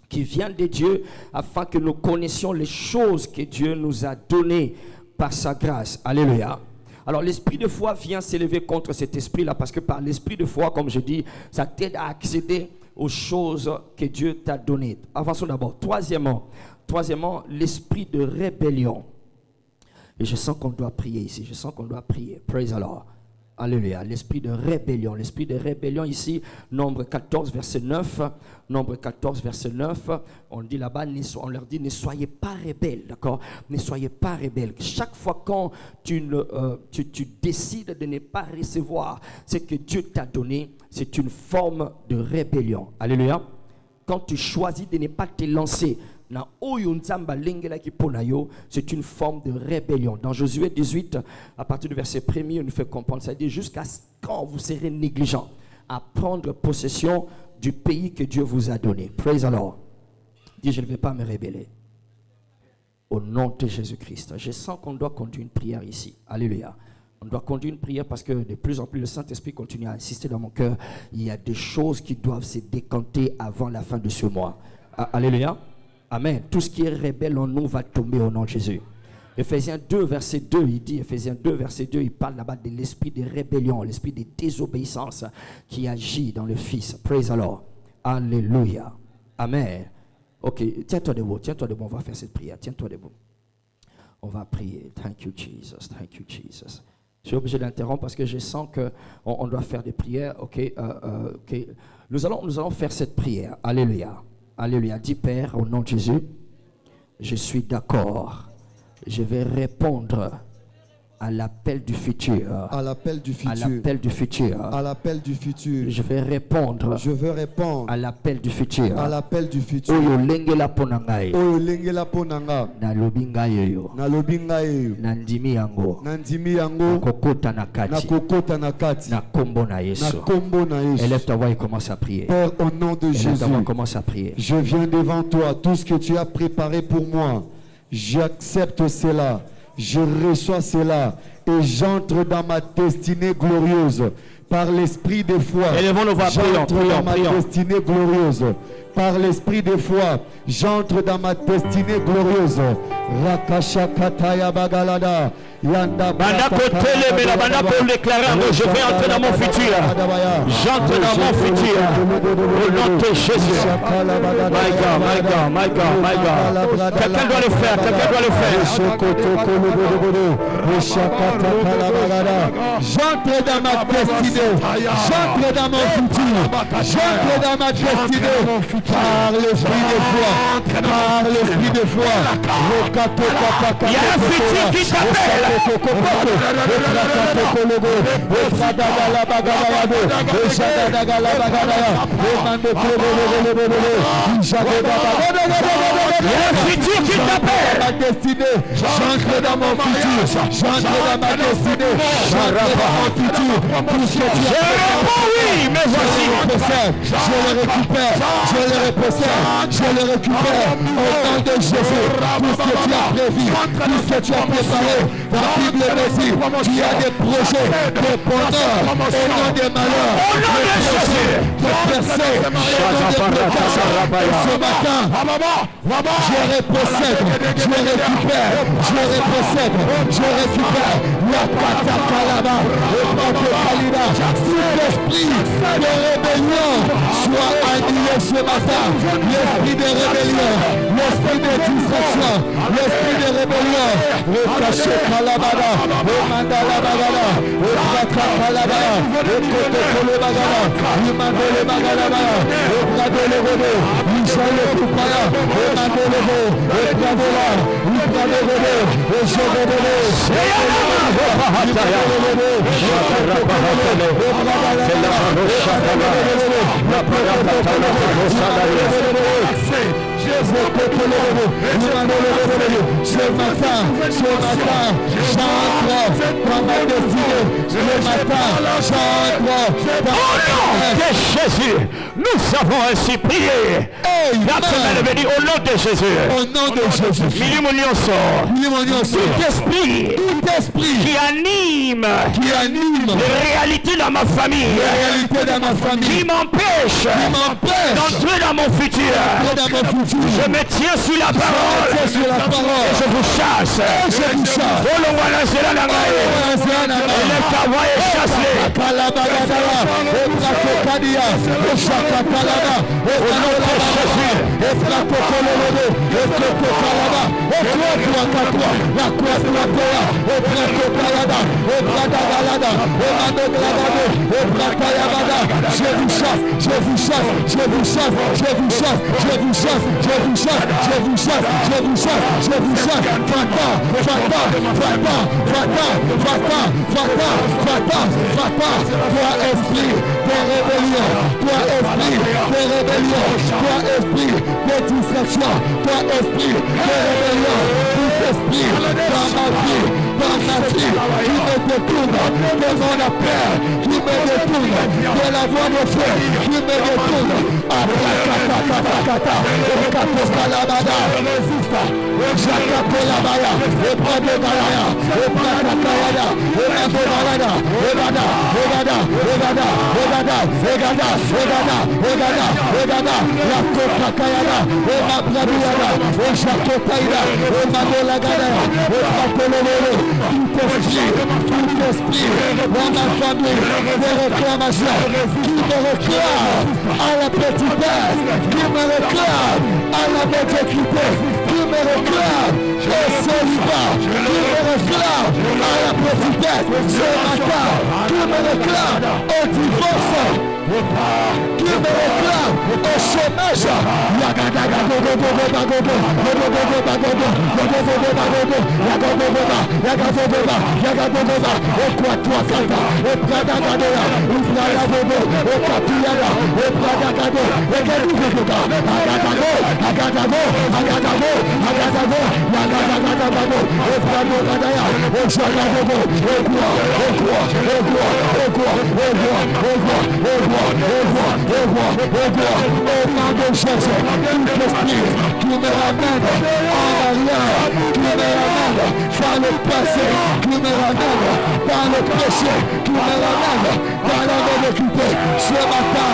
qui vient de Dieu, afin que nous connaissions les choses que Dieu nous a données par sa grâce. Alléluia. Alors l'esprit de foi vient s'élever contre cet esprit-là, parce que par l'esprit de foi, comme je dis, ça t'aide à accéder aux choses que Dieu t'a données. Avançons d'abord. Troisièmement, l'esprit de rébellion. Et je sens qu'on doit prier ici. Je sens qu'on doit prier. Praise the Lord. Alléluia. L'esprit de rébellion. L'esprit de rébellion ici, Nombre 14, verset 9. Nombre 14, verset 9. On dit là-bas, on leur dit, ne soyez pas rebelles. D'accord? Ne soyez pas rebelles. Chaque fois quand tu décides de ne pas recevoir ce que Dieu t'a donné, c'est une forme de rébellion. Alléluia. Quand tu choisis de ne pas te lancer, c'est une forme de rébellion. Dans Josué 18, à partir du verset 1er, on nous fait comprendre, ça dit jusqu'à quand vous serez négligents à prendre possession du pays que Dieu vous a donné. Praise the Lord. Dis, je ne vais pas me rébeller. Au nom de Jésus-Christ. Je sens qu'on doit conduire une prière ici. Alléluia. On doit conduire une prière parce que de plus en plus le Saint-Esprit continue à insister dans mon cœur. Il y a des choses qui doivent se décanter avant la fin de ce mois. Alléluia. Amen. Tout ce qui est rebelle en nous va tomber au nom de Jésus. Ephésiens 2, verset 2, il dit, Ephésiens 2, verset 2, il parle là-bas de l'esprit de rébellion, l'esprit de désobéissance qui agit dans le Fils. Praise the Lord. Alléluia. Amen. Ok, tiens-toi debout, on va faire cette prière. Tiens-toi debout. On va prier. Thank you, Jesus. Thank you, Jesus. Je suis obligé d'interrompre parce que je sens qu'on doit faire des prières. Ok. Nous allons faire cette prière. Alléluia. Alléluia. Dis, Père, au nom de Jésus, je suis d'accord. Je vais répondre à l'appel du futur. À l'appel du futur. À l'appel du futur. À l'appel du futur. Je vais répondre. Je veux répondre à l'appel du futur. À l'appel du futur. Oyo lengela ponangai. Oyo lengela ponanga. Na lobinga yoyo. Na lobinga yoyo. Na ndimi yango. Na ndimi yango. Na kokota na kati. Na kokota na kati. Na kombo na Yesu. Na kombo na Yesu. Élève ta voix et commence à prier. Père, au nom de Jésus. Élève ta voix, commence à prier. Je viens devant toi. Tout ce que tu as préparé pour moi, j'accepte cela. Je reçois cela et j'entre dans ma destinée glorieuse par l'esprit de foi. Élevons nos voix, j'entre dans ma destinée glorieuse par l'esprit de foi. J'entre dans ma destinée glorieuse. Rakashakataya bagalada. Banda pour déclarer, je vais entrer dans mon futur. J'entre dans mon futur. Au nom de Jésus. My God, my God, my God, my God. Quelqu'un doit le faire, quelqu'un doit le faire. J'entre dans ma destinée. J'entre dans mon futur. J'entre dans ma destinée. Par l'esprit de foi. Par l'esprit de foi. Il y a un futur qui t'appelle. Ma destinée, j'entre dans mon futur, j'entre dans ma destinée, j'entre dans mon futur. Tout ce que tu as oui, mais voici je le récupère, je le repossède, je le récupère au nom de Jésus. Tout ce que tu as prévu, tout ce que tu as préparé, la Bible me dit, tu as des projets de bonheur et non de malheur. Au nom de Jésus, de percer, et non de blocage. Ce matin, je repossède, je récupère, je repossède, je récupère la katakalaba, le nom de Kalida. Tout esprit de rébellion soit annulé ce matin. matin, l'esprit de rébellion, l'esprit de distraction, l'esprit de rébellion, le cachet Kalabada, le mandala bagala, le pratra Kalabada, le protocole bagala, le mandole bagala, le bradole rodo, Michel le Poupaya, le mandole rodo, le bradola, le bradole rodo, le cheveux ce matin, j'entre dans ma destinée. Ce matin, j'entre dans au nom de Jésus. Nous avons ainsi prié. Au nom de Jésus. Au nom de Jésus. Tout esprit qui anime les réalités dans ma famille, qui m'empêche d'entrer dans mon futur. Je me tiens sur la parole et je vous chasse. Élève ta voix et chasse-les. Au nom de Jésus. de distraction, toi esprit de rébellion, tout esprit dans ma vie, qui me détourne de mon appel, qui me détourne de la voie de Dieu, qui me détourne tout esprit dans ma famille de réclamation, qui me réclame à la petitesse, qui me réclame à la médiocrité, qui me réclame au célibat, qui me réclame à la petitesse ce matin, qui me réclame au divorce, qui me réclame au chômage. Qui me ramène en arrière, qui me ramène dans le passé, qui me ramène dans le péché, qui me ramène dans la médiocrité. Ce matin,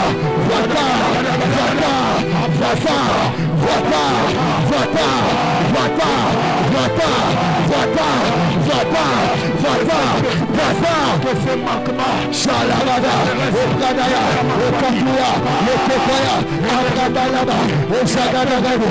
Shalabada, Okadaya, Okakuya, Okokaya, Akadalaba, Osagadagadu,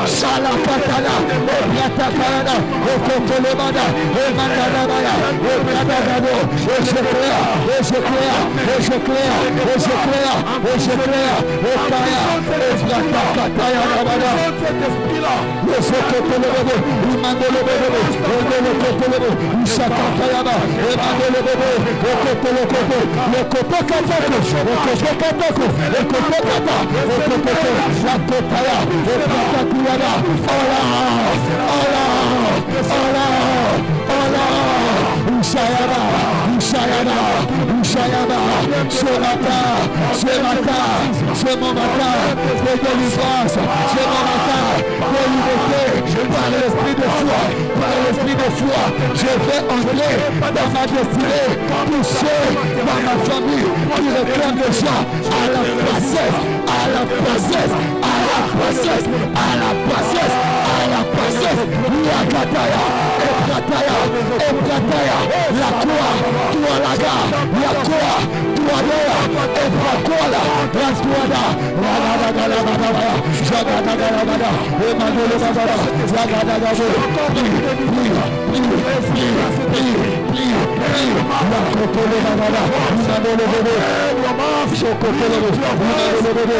Salakatala, Yatakarana, Okotolemana, Emandanabaya, Ebradagado, Ezekiel, Okaya, Ezlatakataya Nabada, Ezekiel, Imandelebebe, Omelekotolebe, Ishakatayaba, Emandelebebe, Okotolokoto, Okotokatako, Okotokatako, Okotokata, Okototo, Lakotaya, Ekatakurada, ce matin, de délivrance, ce matin, de liberté, par l'esprit de foi, je vais entrer dans ma destinée, tous ceux dans ma famille qui réclament déjà à la passesse, Yakataya, Ekataya, la croix, toi la gare, la croix, toi l'heure, Ebrakola, la squada, Jagadagada, Emmanuel Babada, Zagadagado, la Cotole Babada, Emmanuel Bebe, Chocotele, Emmanuel Bebe,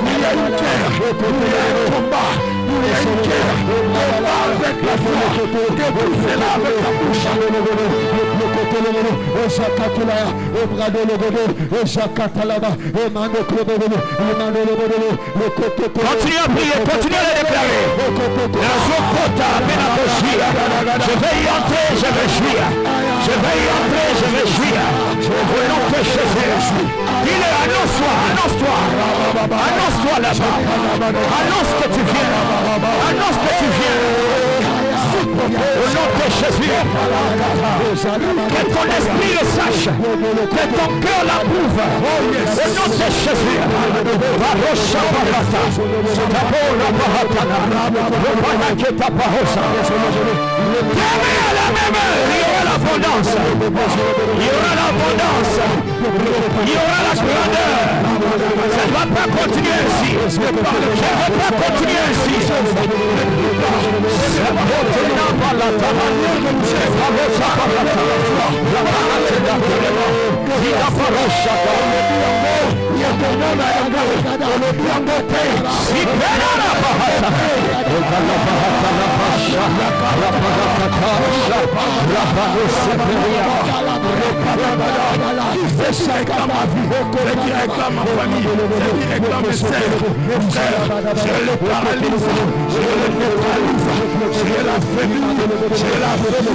il y a une guerre, il y a un combat, il y a une guerre. Combat avec la foi, dépoussez-la avec la bouche. Continuez à prier, continuez à le déclarer. Je vais y entrer, je vais fuir. Je vais y entrer, je vais fuir. Au nom de Jésus. Dis-le, annonce-toi, annonce-toi. Annonce-toi là-bas. Annonce que tu viens. Annonce que tu viens. Au nom de Jésus. Que ton esprit le sache. Que ton cœur l'approuve. Au nom de Jésus. À la même heure, il y aura l'abondance. Il y aura l'abondance. Il y aura la grandeur. Ça ne va pas continuer ainsi. Je ne vais pas continuer ainsi. C'est réclame ma vie, c'est qui réclame ma famille, c'est qui réclame mes sœurs, mes frères. Je le paralyse, je le neutralise, je la fémine, je la fémine.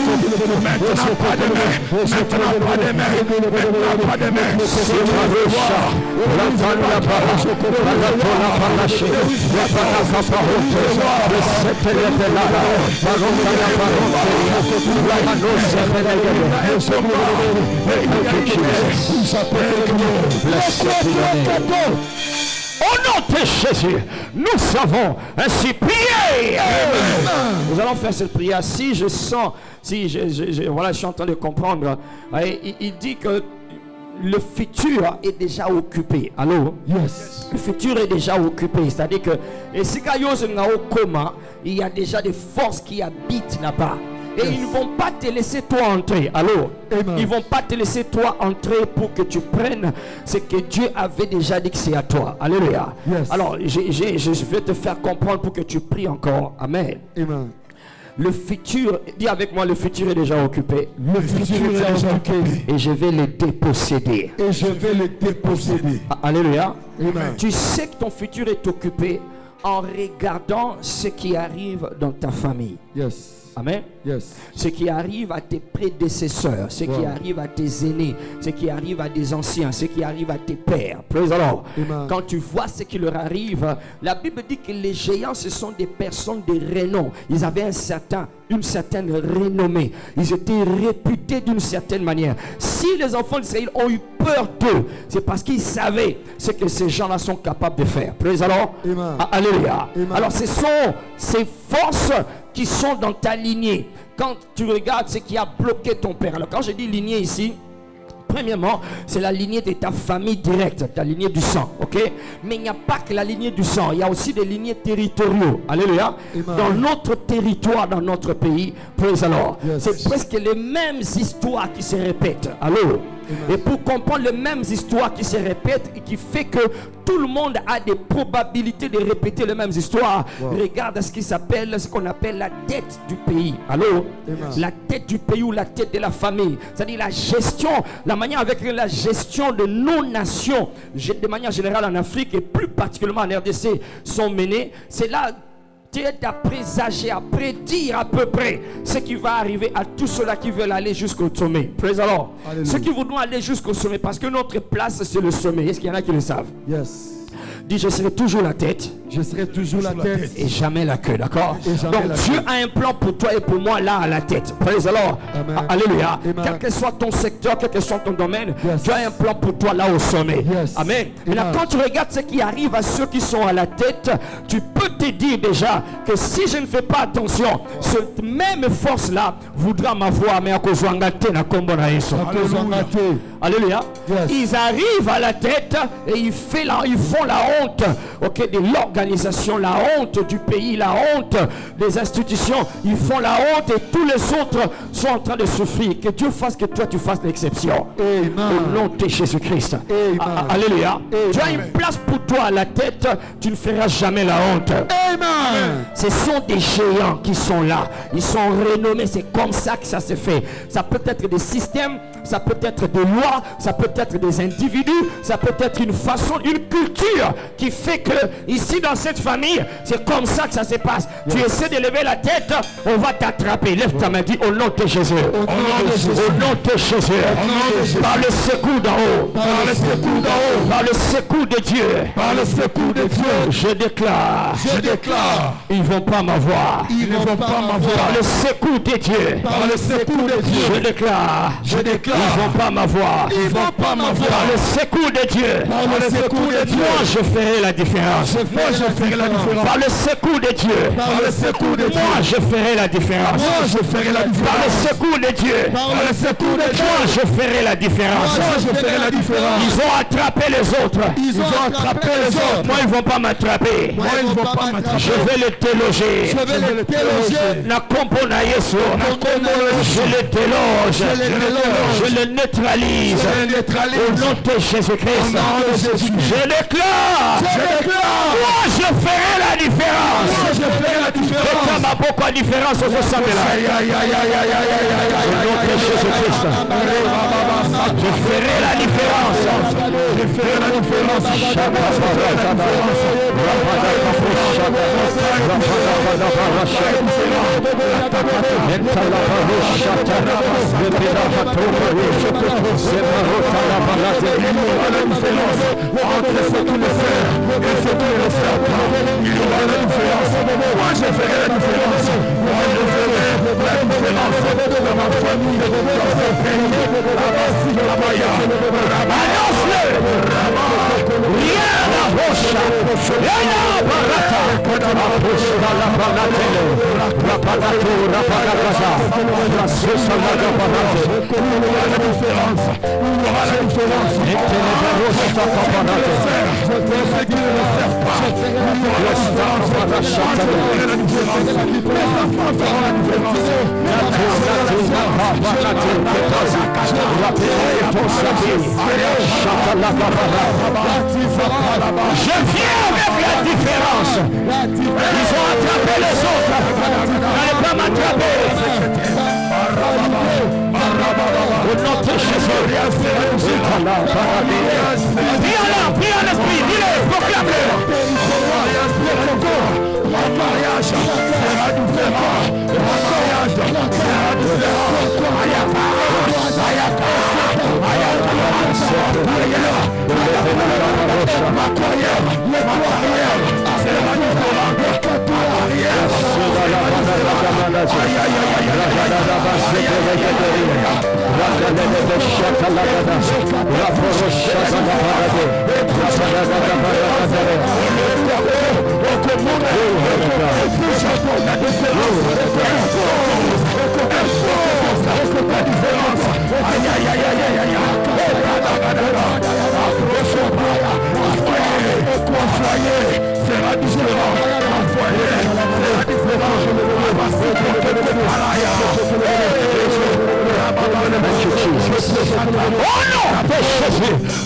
Maintenant pas de main, maintenant pas de main, maintenant pas de main. C'est ma devoir. La femme la parole, la tola paraché, la parole le septième de la parole la parole, la annonce au nom de Jésus, nous savons ainsi prier. Nous allons faire cette prière. Si je sens, voilà, je suis en train de comprendre. Il dit que le futur est déjà occupé. Allô? Yes. Le futur est déjà occupé. C'est-à-dire que il y a déjà des forces qui habitent là-bas. Et ils ne vont pas te laisser toi entrer. Allô? Amen. Ils ne vont pas te laisser toi entrer pour que tu prennes ce que Dieu avait déjà dit que c'est à toi. Alléluia. Yes. Alors, je vais te faire comprendre pour que tu pries encore. Amen. Amen. Le futur, dis avec moi, le futur est déjà occupé. Le futur est déjà occupé. Et je vais le déposséder. Et je vais le déposséder. Alléluia. Amen. Tu sais que ton futur est occupé en regardant ce qui arrive dans ta famille. Yes. Amen. Yes. Ce qui arrive à tes prédécesseurs, ce qui arrive à tes aînés, ce qui arrive à des anciens, ce qui arrive à tes pères. Alors, quand tu vois ce qui leur arrive, la Bible dit que les géants, ce sont des personnes de renom. Ils avaient une certaine renommée. Ils étaient réputés d'une certaine manière. Si les enfants d'Israël ont eu peur d'eux, c'est parce qu'ils savaient ce que ces gens-là sont capables de faire. Alors, alléluia. Alors, ce sont ces forces qui sont dans ta lignée. Quand tu regardes ce qui a bloqué ton père. Alors quand je dis lignée ici, premièrement, c'est la lignée de ta famille directe, ta lignée du sang, ok? Mais il n'y a pas que la lignée du sang, il y a aussi des lignées territoriaux. Alléluia. Dans notre territoire, dans notre pays, praise alors. C'est presque les mêmes histoires qui se répètent. Allô? Et pour comprendre les mêmes histoires qui se répètent et qui fait que tout le monde a des probabilités de répéter les mêmes histoires, regarde ce qu'on appelle la tête du pays. Allô? La tête du pays ou la tête de la famille. C'est-à-dire la gestion, la manière avec la gestion de nos nations, de manière générale en Afrique et plus particulièrement en RDC, sont menées. C'est là à présager, à prédire à peu près ce qui va arriver à tous ceux-là qui veulent aller jusqu'au sommet. Praise alors. Ceux qui voudront aller jusqu'au sommet, parce que notre place c'est le sommet. Est-ce qu'il y en a qui le savent? Yes. Dis, je serai toujours la tête. Je serai toujours la tête. Et jamais la queue, d'accord? Donc Dieu a un plan pour toi et pour moi là à la tête. Praise alors. Alléluia. Quel que soit ton secteur, quel que soit ton domaine, Dieu a un plan pour toi là au sommet. Amen. Maintenant, quand tu regardes ce qui arrive à ceux qui sont à la tête, tu peux te dire déjà que si je ne fais pas attention, cette même force-là voudra m'avoir, mais à cause de Alléluia. Yes. Ils arrivent à la tête et ils font la honte, ok, de l'organisation, la honte du pays, la honte des institutions. Ils font la honte et tous les autres sont en train de souffrir. Que Dieu fasse que toi tu fasses l'exception. Au nom de Jésus-Christ. Alléluia. Tu as une place pour toi à la tête, tu ne feras jamais la honte. Amen. Ce sont des géants qui sont là. Ils sont renommés. C'est comme ça que ça se fait. Ça peut être des systèmes, ça peut être des lois, ça peut être des individus, ça peut être une façon, une culture qui fait que ici dans cette famille, c'est comme ça que ça se passe. Tu essaies de lever la tête, on va t'attraper. Lève ta main, dis au nom de Jésus. Au nom de Jésus. Par le secours d'en haut. Par le secours d'en haut. Par le secours de Dieu. Par le secours de Dieu. Je déclare. Ils ne vont pas m'avoir. Ils ne vont pas m'avoir. Par le secours de Dieu. Par le secours de Dieu. Je déclare. Ils ne vont pas m'avoir. Ils vont pas m'avoir. Par le secours de Dieu. Par le secours de Dieu. Moi je ferai la différence. Moi je ferai la différence. Par le secours de Dieu. Par le secours de Dieu. Moi je ferai la différence. Moi je ferai la différence. Par le secours de Dieu. Par le secours de Dieu. Moi je ferai la différence. Moi je ferai la différence. Ils ont attrapé les autres. Ils ont attrapé les autres. Moi ils vont pas m'attraper. Moi ils vont pas m'attraper. Je vais les déloger. Je vais les déloger. Na kombo na Yesu. Je les déloge. Je les neutralise. Au nom de Jésus-Christ. Je déclare. Moi je ferai la différence. Moi je ferai la différence. Et ma beaucoup de différence au sein de la. Au nom de Jésus-Christ. Je ferai la différence. Je ferai la différence. Entre ce qui le fait et ce qui le fait pas, il y aura la différence. Moi je ferai la différence. Moi je ferai la différence dans ma famille, dans ce pays, la Maya. Annonce-le. Rien à roche. Rien à barata. La banatelle. La banato. La banagaza. La sosa la banate. Il y aura la différence. Il y aura la différence. Et te le baroche ta banate. Je fais ce qui ne le sert pas. Il y aura la différence. Moi je ferai la différence. Les enfants feront la différence. Je viens avec la différence. Ils ont attrapé les autres. N'allez pas m'attraper. Au nom de Jésus. Prie en esprit. Dis-le, proclame-le. Mon mariage sera différent. Mon mariage sera différent. Ma carrière sera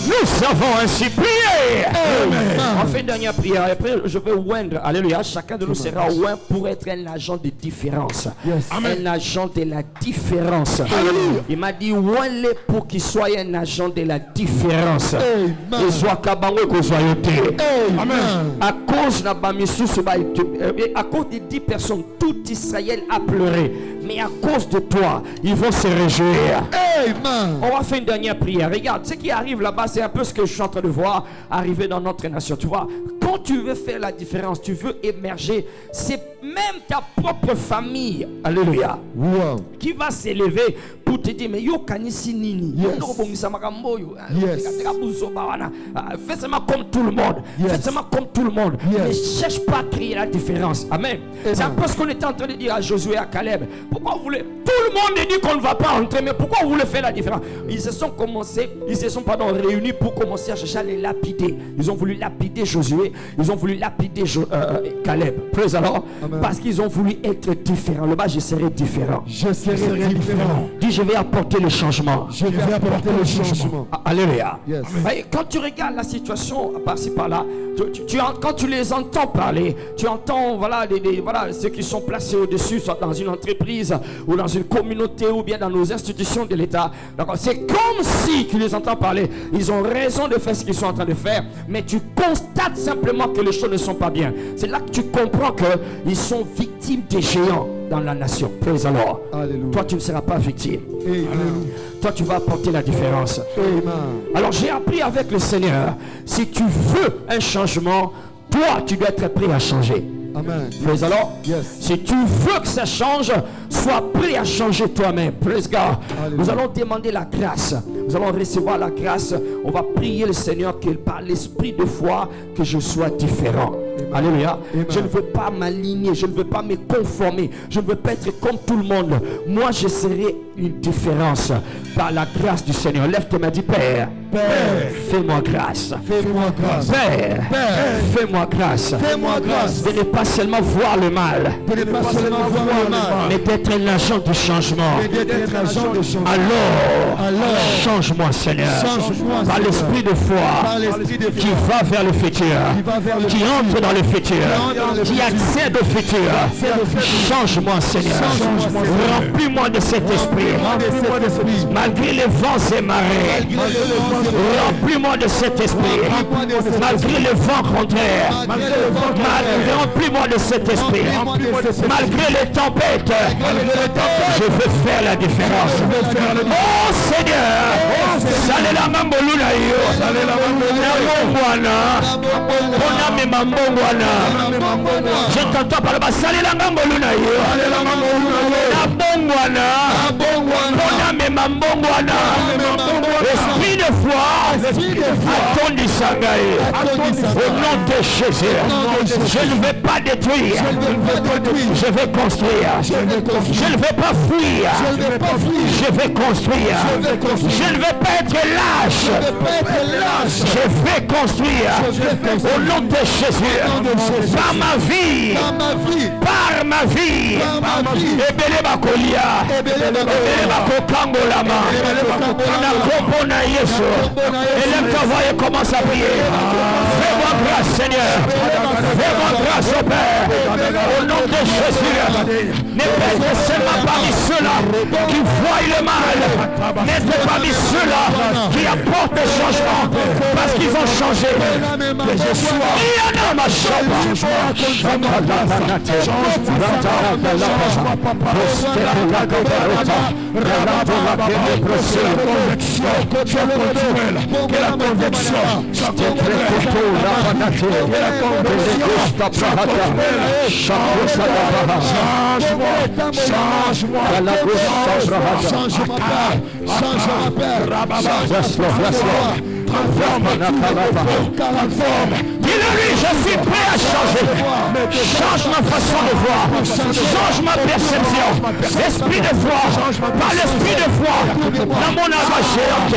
Nous avons ainsi prié. On fait une dernière prière. Après, je vais oindre. Alléluia. Chacun de nous sera oint pour être un agent de différence. Un agent de la différence. Il m'a dit oint-le pour qu'il soit un agent de la différence. Et soit kabango que soit yoté. À cause de 10 personnes, tout Israël a pleuré. Mais à cause de toi, ils vont se réjouir. Amen. On va faire une dernière prière. Regarde, ce qui arrive là-bas, c'est un peu ce que je suis en train de voir arriver dans notre nation. Tu vois, quand tu veux faire la différence, tu veux émerger, c'est même ta propre famille, alléluia, Wow. qui va s'élever pour te dire mais yo kanisi nini no bongisa makambo yo fais seulement comme tout le monde fais seulement comme tout le monde ne cherche pas à créer la différence. Amen. C'est un peu ce qu'on était en train de dire à Josué et à Caleb. Pourquoi vous voulez, tout le monde dit qu'on ne va pas entrer, mais pourquoi vous voulez faire la différence? Ils se sont réunis pour commencer à chercher à les lapider. Ils ont voulu lapider Josué, ils ont voulu lapider Caleb. Praise alors, parce qu'ils ont voulu être différents. Le bas, je serai différent. Je serai différent. Dis, je vais apporter le changement. Je vais apporter le changement. Alléluia. Yes. Quand tu regardes la situation par-ci par-là, quand tu les entends parler, tu entends voilà ceux qui sont placés au-dessus, soit dans une entreprise ou dans une communauté ou bien dans nos institutions de l'État. C'est comme si tu les entends parler. Ils ont raison de faire ce qu'ils sont en train de faire, mais tu constates simplement que les choses ne sont pas bien. C'est là que tu comprends qu'ils sont victimes des géants dans la nation. Praise the Lord. Alléluia. Toi, tu ne seras pas victime. Amen. Toi, tu vas apporter la différence. Amen. Alors, j'ai appris avec le Seigneur, si tu veux un changement, toi, tu dois être prêt à changer. Amen. Praise the Lord. Yes. Si tu veux que ça change, sois prêt à changer toi-même. Praise God. Alléluia. Nous allons demander la grâce. Nous allons recevoir la grâce. On va prier le Seigneur qu'il par l'esprit de foi que je sois différent. Alléluia. Amen. Je ne veux pas m'aligner, je ne veux pas me conformer, je ne veux pas être comme tout le monde. Moi, je serai une différence par la grâce du Seigneur. Lève tes mains, dis Père. Père, Fais-moi grâce. fais-moi grâce. Père, Père, fais-moi grâce. fais-moi grâce. De ne pas seulement voir le mal, De ne pas seulement voir le mal, mais d'être un agent de changement. mais d'être un agent de changement. Alors, change-moi, Seigneur. Change-moi, Par Seigneur. l'esprit de foi Par l'esprit de qui foi va vers le futur, qui va vers le qui futur, entre dans le futur, entre dans le qui futur, accède au futur. Change-moi, Seigneur. Change-moi, Seigneur. Remplis-moi de cet esprit. Remplis-moi de cet esprit. Malgré les vents et marées. Malgré le vent et marées. Remplis-moi de cet esprit. Remplis-moi de cet Malgré le vent contraire. Malgré le vent contraire. Remplis-moi de cet esprit. Remplis-moi de cet esprit. Malgré les tempêtes. Malgré les tempêtes. Je veux faire la différence. Je veux faire la Oh Seigneur. Salé la mambo luna yo. Salé la mambo luna yo. Mambongwana. Pona me mambongwana. Je t'entends par là-bas. Salé la mambo luna yo. Salé la mambo luna yo. La bongwana. Pona me mambongwana. Esprit de foi. Attendis Sangaï. Au nom de Jésus. Je ne vais pas détruire. Je vais construire. Je ne vais pas fuir. Je vais construire. Je ne vais pas être lâche. Je vais construire. Au nom de Jésus. Par ma vie. Par ma vie. Ebele bakolia. Ebele bakokangolama. Na kopona Yesu. Élève ta voix et commence à prier. Fais-moi grâce, Seigneur. Fais-moi grâce au Père. Au nom de Jésus. N'être seulement parmi ceux-là qui voient le mal. N'être parmi ceux-là qui apportent le changement parce qu'ils ont changé. Que je sois. Il y en a ma que la conviction soit change-moi, change ma père, transforme. Dis-le-lui, je suis prêt à changer. Change ma façon de voir. Change ma perception. L'esprit de foi. Par l'esprit de foi. Dans mon amachérante.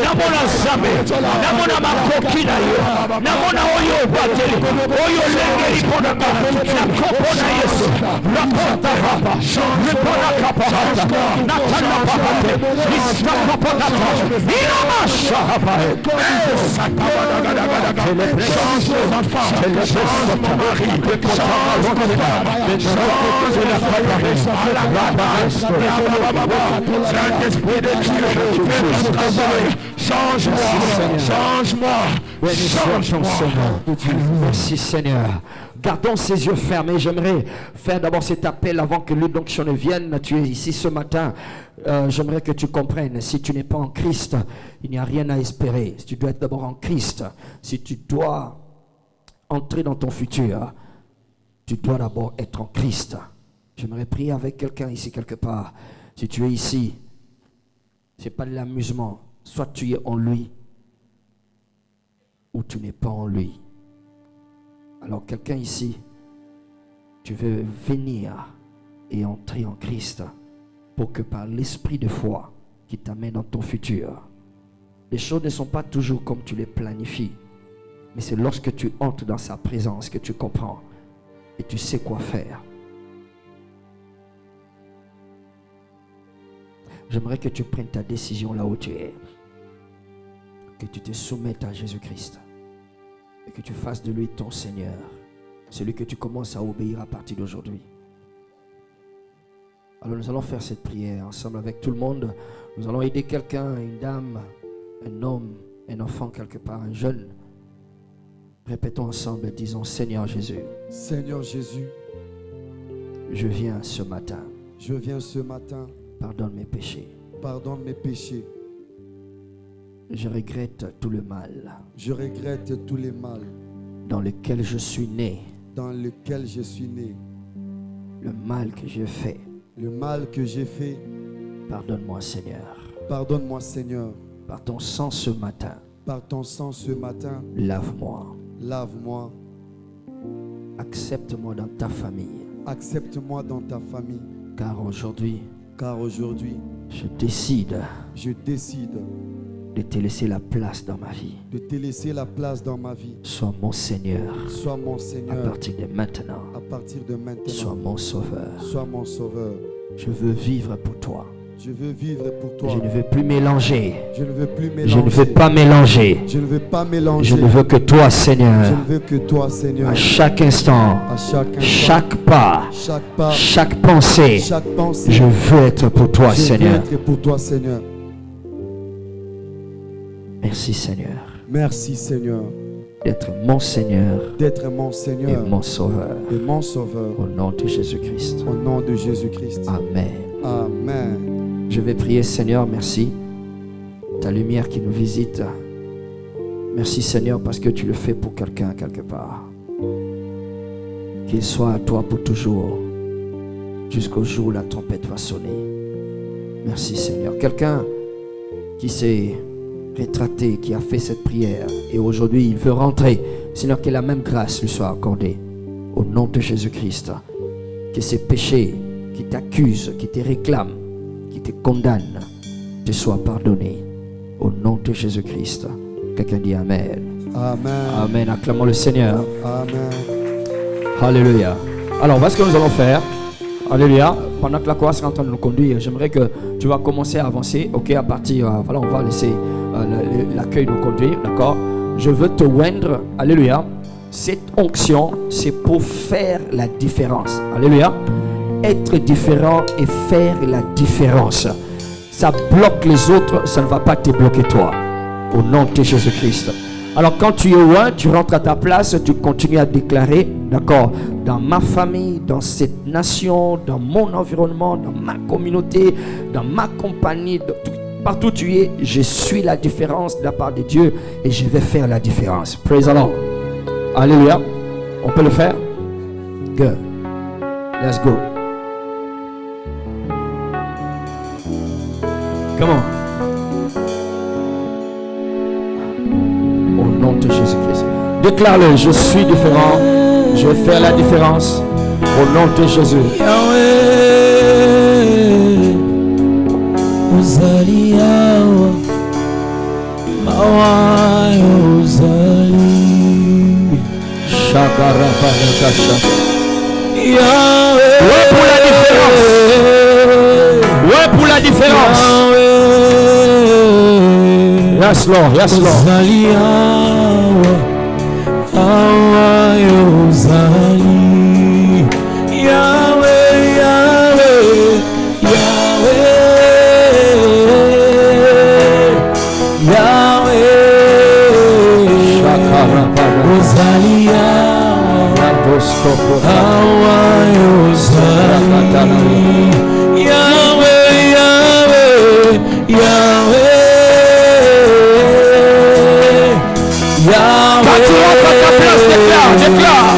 Dans mon azame. Dans mon amakokina yo. Dans mon oyo bateli. Oyo lengeli konaka. Na kopona Yesu. Na kota rapa. Ripona kapahata. Natana pahate. Lista kapahata. Inamasha hapae. Change les enfants, change mon mari, Saint-Esprit de Dieu, fais ton travail, change-moi. Merci Seigneur. Gardons ses yeux fermés. J'aimerais faire d'abord cet appel avant que l'onction ne vienne. Tu es ici ce matin. J'aimerais que tu comprennes. Si tu n'es pas en Christ, il n'y a rien à espérer. Si tu dois être d'abord en Christ, si tu dois entrer dans ton futur, tu dois d'abord être en Christ. J'aimerais prier avec quelqu'un ici quelque part. Si tu es ici Ce n'est pas de l'amusement. Soit tu es en lui, ou tu n'es pas en lui. Alors quelqu'un ici, tu veux venir et entrer en Christ pour que par l'esprit de foi qui t'amène dans ton futur, les choses ne sont pas toujours comme tu les planifies, mais c'est lorsque tu entres dans sa présence que tu comprends et tu sais quoi faire. J'aimerais que tu prennes ta décision là où tu es, que tu te soumettes à Jésus-Christ et que tu fasses de lui ton Seigneur, celui que tu commences à obéir à partir d'aujourd'hui. Alors nous allons faire cette prière ensemble avec tout le monde. Nous allons aider quelqu'un, une dame, un homme, un enfant quelque part, un jeune. Répétons ensemble et disons: Seigneur Jésus. Seigneur Jésus, je viens ce matin. Je viens ce matin. Pardonne mes péchés. Pardonne mes péchés. Je regrette tout le mal. Je regrette tous les mal dans lequel je suis né. Dans lequel je suis né. Le mal que j'ai fait. Le mal que j'ai fait. Pardonne-moi, Seigneur. Pardonne-moi, Seigneur. Par ton sang ce matin. Par ton sang ce matin. Lave-moi. Lave-moi. Accepte-moi dans ta famille. Accepte-moi dans ta famille. Car aujourd'hui, je décide de te laisser la place dans ma vie. De te laisser la place dans ma vie. Sois mon Seigneur. Sois mon Seigneur. À partir de maintenant. À partir de maintenant. Sois mon sauveur. Sois mon sauveur. Je veux vivre pour toi. Je veux vivre pour toi. Je ne veux plus mélanger. Je ne veux plus mélanger. Je ne veux pas mélanger. Je ne veux pas mélanger. Je ne veux que toi, Seigneur. Je ne veux que toi, Seigneur. À chaque instant. Chaque pas. Chaque pensée. Je veux être pour toi, Seigneur. Je veux être pour toi, Seigneur. Merci, Seigneur. Merci, Seigneur. D'être mon Seigneur. D'être mon Seigneur. Et mon Sauveur. Et mon Sauveur. Au nom de Jésus-Christ. Au nom de Jésus-Christ. Amen. Amen. Je vais prier, Seigneur, merci. Ta lumière qui nous visite. Merci, Seigneur, parce que tu le fais pour quelqu'un quelque part. Qu'il soit à toi pour toujours. Jusqu'au jour où la trompette va sonner. Merci, Seigneur. Quelqu'un qui s'est rétracté, qui a fait cette prière et aujourd'hui il veut rentrer, Seigneur, que la même grâce lui soit accordée au nom de Jésus-Christ. Que ces péchés qui t'accusent, qui te réclament, qui te condamnent, te soient pardonnés au nom de Jésus-Christ. Quelqu'un dit Amen. Amen. Amen. Acclamons le Seigneur. Amen. Alléluia. Alors voilà ce que nous allons faire. Alléluia. Pendant que la chorale est en train de nous conduire, j'aimerais que tu vas commencer à avancer. Ok, à partir, voilà, on va laisser l'accueil nous conduire, d'accord? Je veux te oindre. Alléluia. Cette onction, c'est pour faire la différence. Alléluia. Être différent et faire la différence. Ça bloque les autres, ça ne va pas te bloquer toi. Au nom de Jésus-Christ. Alors quand tu es loin, tu rentres à ta place, tu continues à déclarer, d'accord, dans ma famille, dans cette nation, dans mon environnement, dans ma communauté, dans ma compagnie, partout où tu es, je suis la différence de la part de Dieu et je vais faire la différence. Praise the Lord. Alléluia. On peut le faire? Good. Let's go. Come on. Au nom de Jésus-Christ. Déclare-le, je suis différent. Je vais faire la différence. Au nom de Jésus. Yahweh, uzali yawa, mawai uzali. Shakara parakasha. Yahweh, ouais pour la différence. Ouais pour la différence. Yes Lord, yes Lord. Uzali yawa, mawai uzali. Yahweh, Yahweh, Yahweh, Yahweh. Shakara parakasha. Uzali yawa, mawai uzali. Yahweh, Yahweh, Yahweh. Quand tu rentres à ta place, déclare, déclare.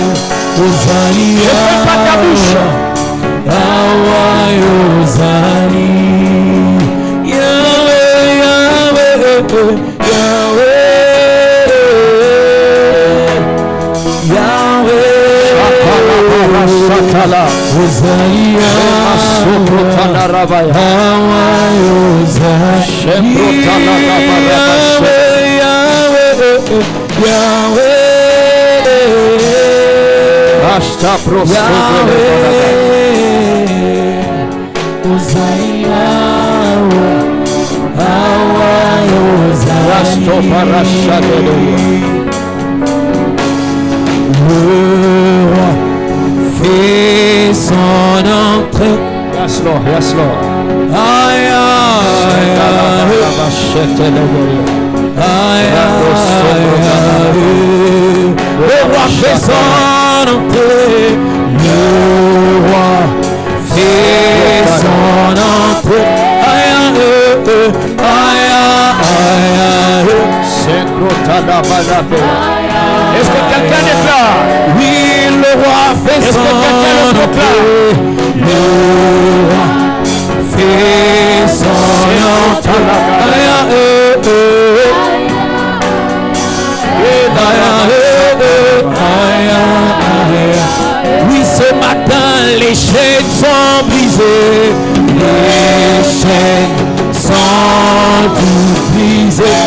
Fait son entrée. Yes, Lord. Yes, Lord. Aïe, aïe, aïe. Le roi fait son entrée. Le roi fait son entrée. Aïe, aïe, aïe, aïe. Est-ce que quelqu'un déclare? Oui, le roi fait son entrée. Le roi fait son entrée. Oui, ce matin, les chaînes sont brisées. Les chaînes sont toutes brisées.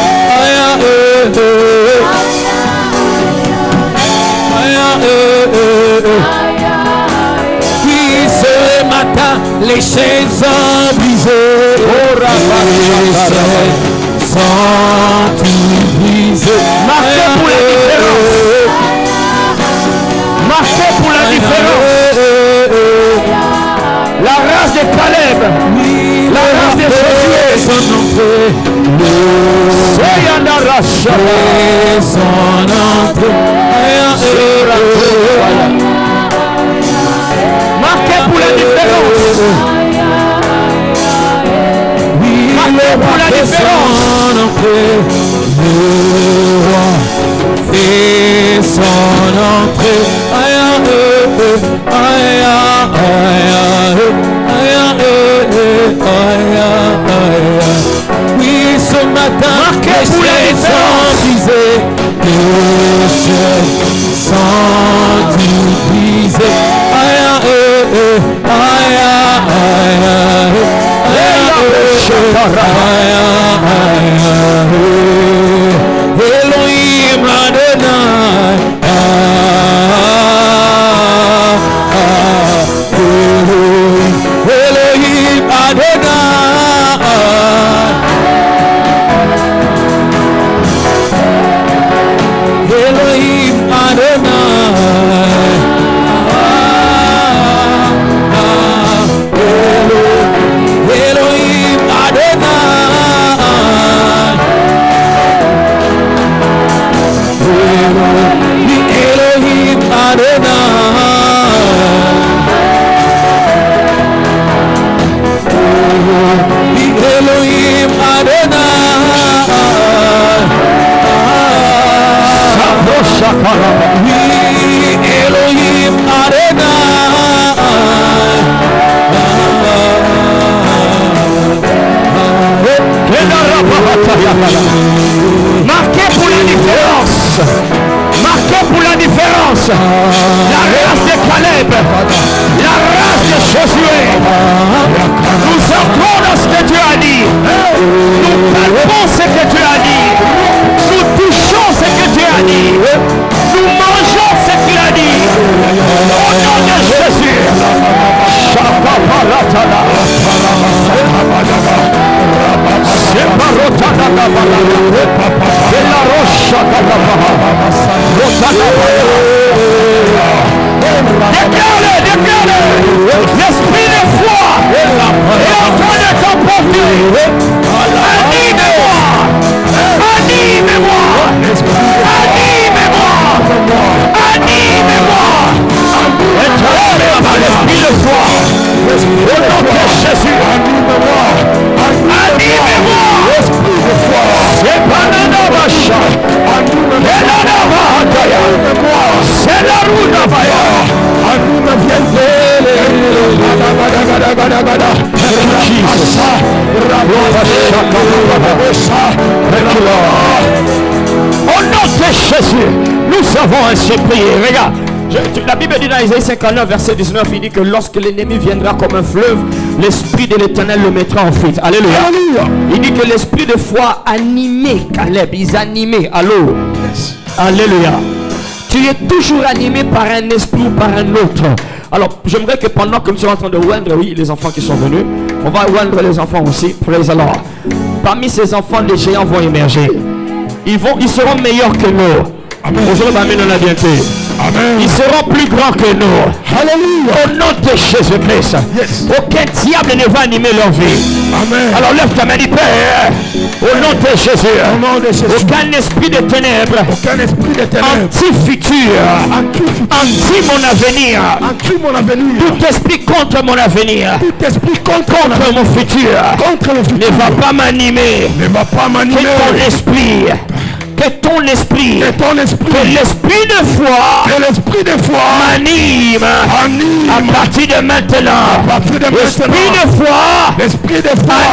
Oui, ce matin, les chaînes sont brisées. Les chaînes sont toutes brisées. Marquez pour la différence. Marquez pour la différence. La race de Caleb. La race de Josué. Son entrée. Son entrée. Marquez pour la différence. Marquez pour la différence. Le roi fait son entrée. Oui, ce matin, marquez pour la différence. Les chaînes sont divisées. Elohim Adonai. Elohim Adonai. Elohim Adonai. Elohim Adonai. Elohim Adonai. Elohim Adonai. Elohim Marquez pour la différence. Marquez pour la différence. La race de Caleb. La race de Josué. Nous entrons dans ce que Dieu a dit. Nous palpons ce que Dieu a dit. Nous touchons ce que Dieu a dit. Nous mangeons ce qu'il a dit. Au nom de Jésus. Déclare-le, déclare-le. L'esprit de foi est en train de t'emporter. Anime-moi. Anime-moi. Anime-moi. Anime-moi. Étrange par l'esprit de foi. Au nom de Jésus. Anime-moi. Anime-moi. L'esprit de foi. C'est pas la navacha. C'est la roue d'Avaya. Au nom de Jésus, nous avons ainsi prié. Regarde, La Bible dit dans Isaïe 59, verset 19, il dit que lorsque l'ennemi viendra comme un fleuve, l'Esprit de l'Éternel le mettra en fuite. Alléluia. Il dit que l'esprit de foi animé Caleb, ils animaient. Allô. Alléluia. Tu es toujours animé par un esprit ou par un autre. Alors, j'aimerais que pendant que nous sommes en train de oindre, oui, les enfants qui sont venus, on va oindre les enfants aussi. Praise the Lord. Parmi ces enfants, les géants vont émerger. Ils seront meilleurs que nous. Amen. Amen. Ils seront plus grands que nous. Alléluia. Au nom de Jésus-Christ. Yes. Aucun diable ne va animer leur vie. Amen. Alors lève ta main, Père. Au nom de Jésus. Au nom de Jésus. Aucun esprit de ténèbres. Aucun esprit de ténèbres. Anti-futur. Anti mon avenir. Anti mon avenir. Tout esprit contre mon avenir. Tout esprit contre mon futur. Contre le futur. Ne va pas m'animer. Ne va pas m'animer. Que ton esprit. Que ton esprit, que l'esprit de foi, m'anime à partir de maintenant. L'esprit de foi,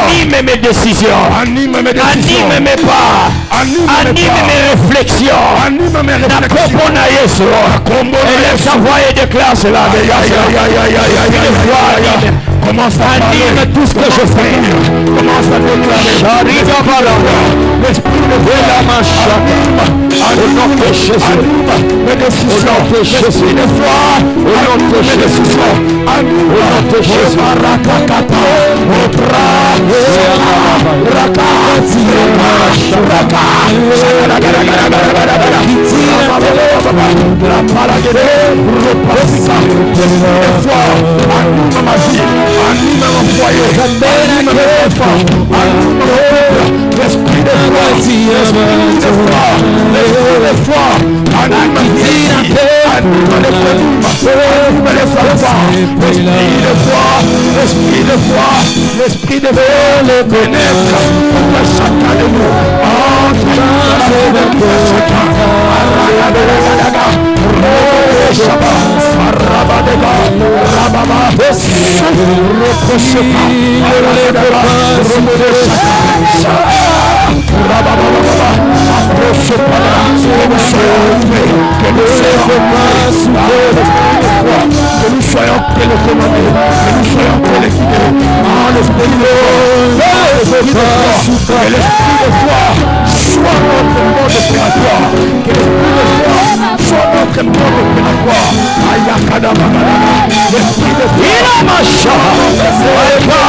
anime mes décisions, anime mes pas, anime mes réflexions. Et les envoie et déclare cela. Commence à anime tout ce que je fais. Commence à déclarer. L'esprit de foi. Au nom de Jésus, au nom de Jésus, au nom de Jésus, au nom de Jésus, l'esprit de l'esprit de foi le pénètre dans chacun de nous. Que nous soyons télécommandés, que nous soyons téléguidés. L'esprit de foi, que l'esprit de foi soit notre mode opératoire, que l'esprit de foi soit notre mode opératoire. L'esprit de foi,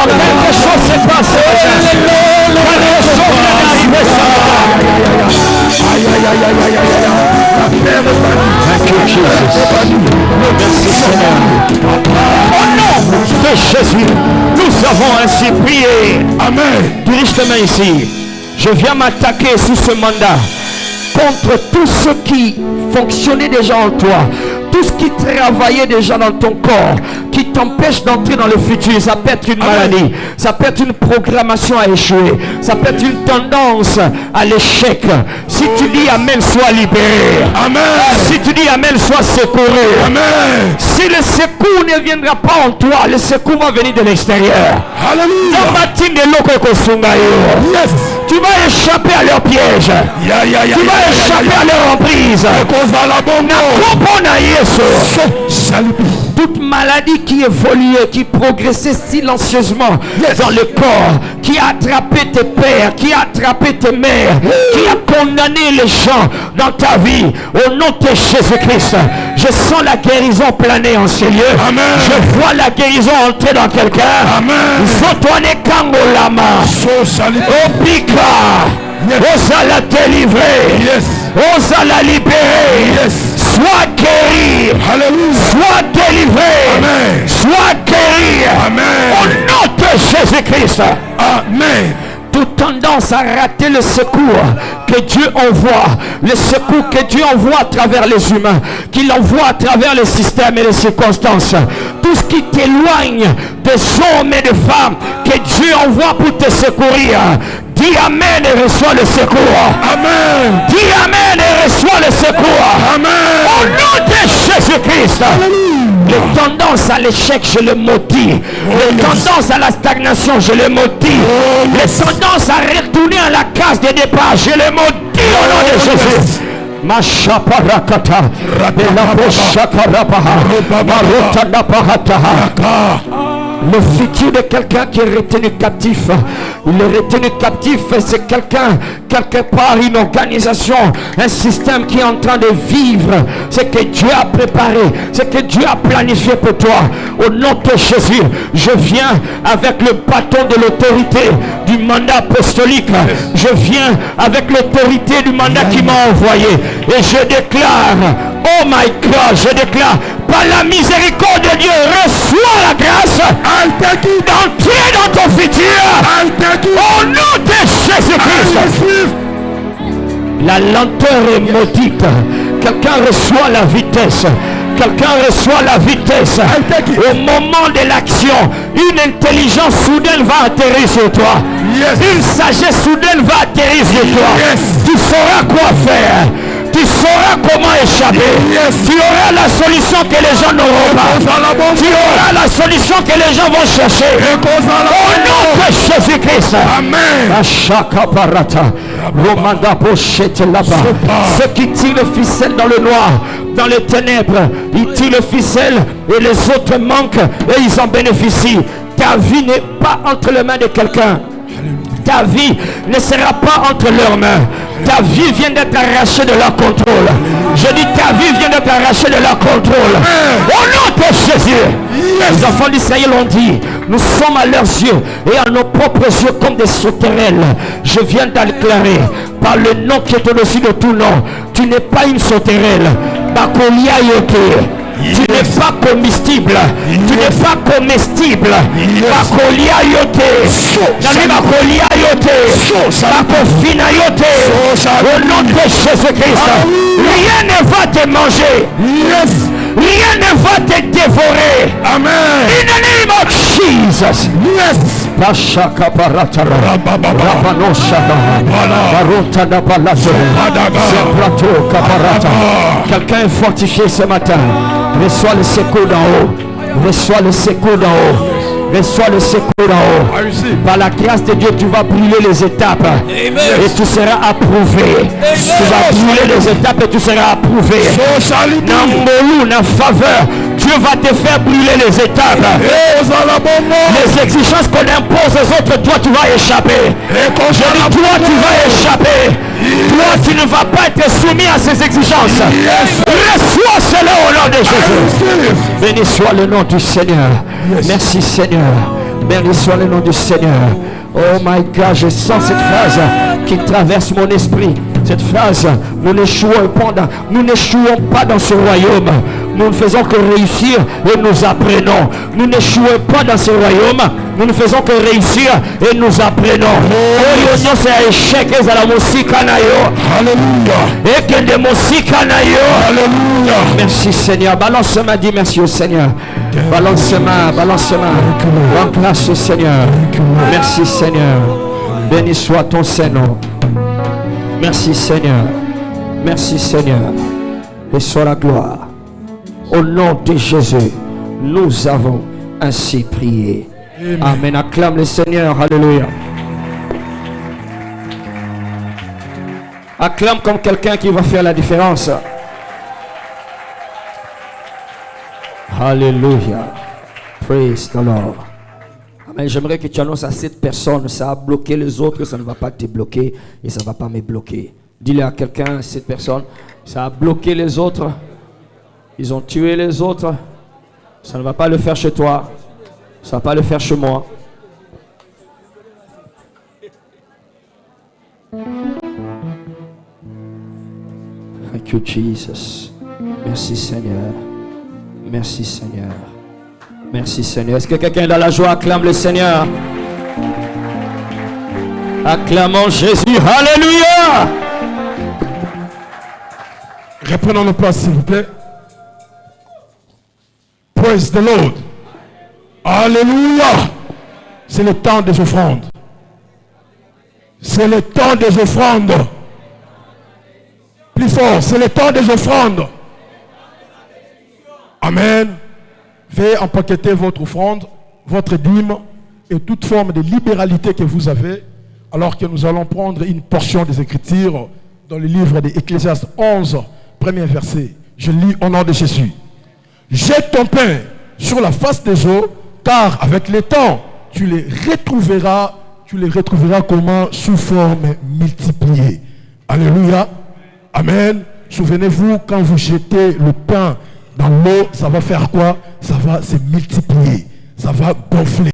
quelque chose s'est passé. Quelque chose vient d'arriver, ça. Aïe, aïe, aïe, aïe, aïe, aïe, aïe. La paix est bannie. Thank you, Jesus. Merci, Seigneur. Au nom de Jésus, nous avons ainsi prié. Amen. Dirige tes mains ici. Je viens m'attaquer sous ce mandat contre tout ce qui fonctionnait déjà en toi, tout ce qui travaillait déjà dans ton corps, qui t'empêche d'entrer dans le futur. Ça peut être une maladie, ça peut être une programmation à échouer, ça peut être une tendance à l'échec. Si tu dis Amen, sois libéré. Amen. Si tu dis Amen, sois secouru. Amen. Si le secours ne viendra pas en toi, le secours va venir de l'extérieur. Alléluia. Yes. Tu vas échapper à leur piège. Tu vas échapper à leur emprise. Toute maladie qui évoluait, qui progressait silencieusement dans le corps, qui a attrapé tes pères, qui a attrapé tes mères, qui a condamné les gens dans ta vie, au nom de Jésus-Christ, je sens la guérison planer en ces lieux. Amen. Je vois la guérison entrer dans quelqu'un. Osa la délivrer. Yes. Osa la libérer. Yes. Sois guéri. Alléluia. Sois délivré. Amen. Sois guéri. Amen. Au nom de Jésus-Christ. Amen. Toute tendance à rater le secours que Dieu envoie, le secours que Dieu envoie à travers les humains, qu'il envoie à travers les systèmes et les circonstances, tout ce qui t'éloigne des hommes et des femmes que Dieu envoie pour te secourir, dis Amen et reçois le secours. Amen. Dis Amen et reçois le secours. Amen. Au nom de Jésus-Christ. Les tendances à l'échec, je le maudis. Les tendances à la stagnation, je le maudis. Les tendances à retourner à la case de départ, je le maudis au nom de Jésus. Mashaparakata, Belaboshakarabaha, Marotanaparataha. Le futur de quelqu'un qui est retenu captif, il est retenu captif, c'est quelqu'un, quelque part, une organisation, un système qui est en train de vivre ce que Dieu a préparé, ce que Dieu a planifié pour toi. Au nom de Jésus, je viens avec le bâton de l'autorité du mandat apostolique. Je viens avec l'autorité du mandat qui m'a envoyé. Et je déclare, oh my God, je déclare, par la miséricorde de Dieu, reçois la grâce d'entrer dans ton futur. Au nom de Jésus-Christ. La lenteur est maudite. Quelqu'un reçoit la vitesse. Quelqu'un reçoit la vitesse. Au moment de l'action, une intelligence soudaine va atterrir sur toi. Une sagesse soudaine va atterrir sur toi. Tu sauras quoi faire. Tu sauras comment échapper. Tu auras la solution que les gens n'auront pas. Tu auras la solution que les gens vont chercher. Au nom de Jésus-Christ. Amen. Ceux qui tirent le ficelle dans le noir, dans les ténèbres, ils tirent le ficelle et les autres manquent et ils en bénéficient. Ta vie n'est pas entre les mains de quelqu'un. Ta vie ne sera pas entre leurs mains. Ta vie vient d'être arrachée de leur contrôle. Je dis ta vie vient d'être arrachée de leur contrôle. Au nom de Jésus. Les enfants d'Israël ont dit, nous sommes à leurs yeux et à nos propres yeux comme des sauterelles. Je viens déclarer par le nom qui est au-dessus de tout nom, tu n'es pas une sauterelle. Bakolia yote. Tu n'es pas comestible. Tu n'es pas comestible. Bakolia yote. Nani bakolia yote. Bakofina yote. Au nom de Jésus-Christ. Rien ne va te manger. Rien ne va te dévorer. Amen. In the name of Jesus. Yes. Pashaka baratara. Rabanosha. Barota da balazo. Seprato kabarata. Quelqu'un est fortifié ce matin. Reçois le secours d'en haut. Reçois le secours d'en haut. Reçois le secours d'en haut. Par la grâce de Dieu, tu vas brûler les étapes. Et tu seras approuvé. Tu vas brûler les étapes et tu seras approuvé. Nambolou, na faveur. Dieu va te faire brûler les étapes. Les exigences qu'on impose aux autres, toi tu vas échapper. Je dis, toi tu vas échapper. Toi tu ne vas pas être soumis à ces exigences. Reçois cela au nom de Jésus. Béni soit le nom du Seigneur. Merci Seigneur. Béni soit le nom du Seigneur. Oh my God, je sens cette phrase qui traverse mon esprit. Cette phrase, nous n'échouons pas dans ce royaume. Nous ne faisons que réussir et nous apprenons. Nous n'échouons pas dans ce royaume. Nous ne faisons que réussir et nous apprenons. Alléluia. Merci Seigneur. Balance ma, dis merci au Seigneur. Balance ma. Remplace le Seigneur. Merci Seigneur. Béni soit ton Seigneur. Merci Seigneur. Merci Seigneur. Et soit la gloire. Au nom de Jésus, nous avons ainsi prié. Amen. Acclame le Seigneur. Alléluia. Acclame comme quelqu'un qui va faire la différence. Alléluia. Praise the Lord. Amen. J'aimerais que tu annonces à cette personne, ça a bloqué les autres, ça ne va pas te bloquer et ça ne va pas me bloquer. Dis-le à quelqu'un, cette personne, ça a bloqué les autres. Ils ont tué les autres. Ça ne va pas le faire chez toi. Ça ne va pas le faire chez moi. Thank you, Jesus. Merci Seigneur. Merci Seigneur. Merci Seigneur. Est-ce que quelqu'un dans la joie acclame le Seigneur? Acclamons Jésus. Alléluia. Reprenons nos places s'il vous plaît. Praise the Lord. Alléluia. C'est le temps des offrandes. C'est le temps des offrandes. Plus fort, c'est le temps des offrandes. Amen. Veuillez empaqueter votre offrande, votre dîme et toute forme de libéralité que vous avez, alors que nous allons prendre une portion des Écritures dans le livre d'Ecclésiaste 11, premier verset. Je lis au nom de Jésus. Jette ton pain sur la face des eaux, car avec le temps, tu les retrouveras comment? Sous forme multipliée. Alléluia. Amen. Souvenez-vous, quand vous jetez le pain dans l'eau, ça va faire quoi? Ça va se multiplier. Ça va gonfler.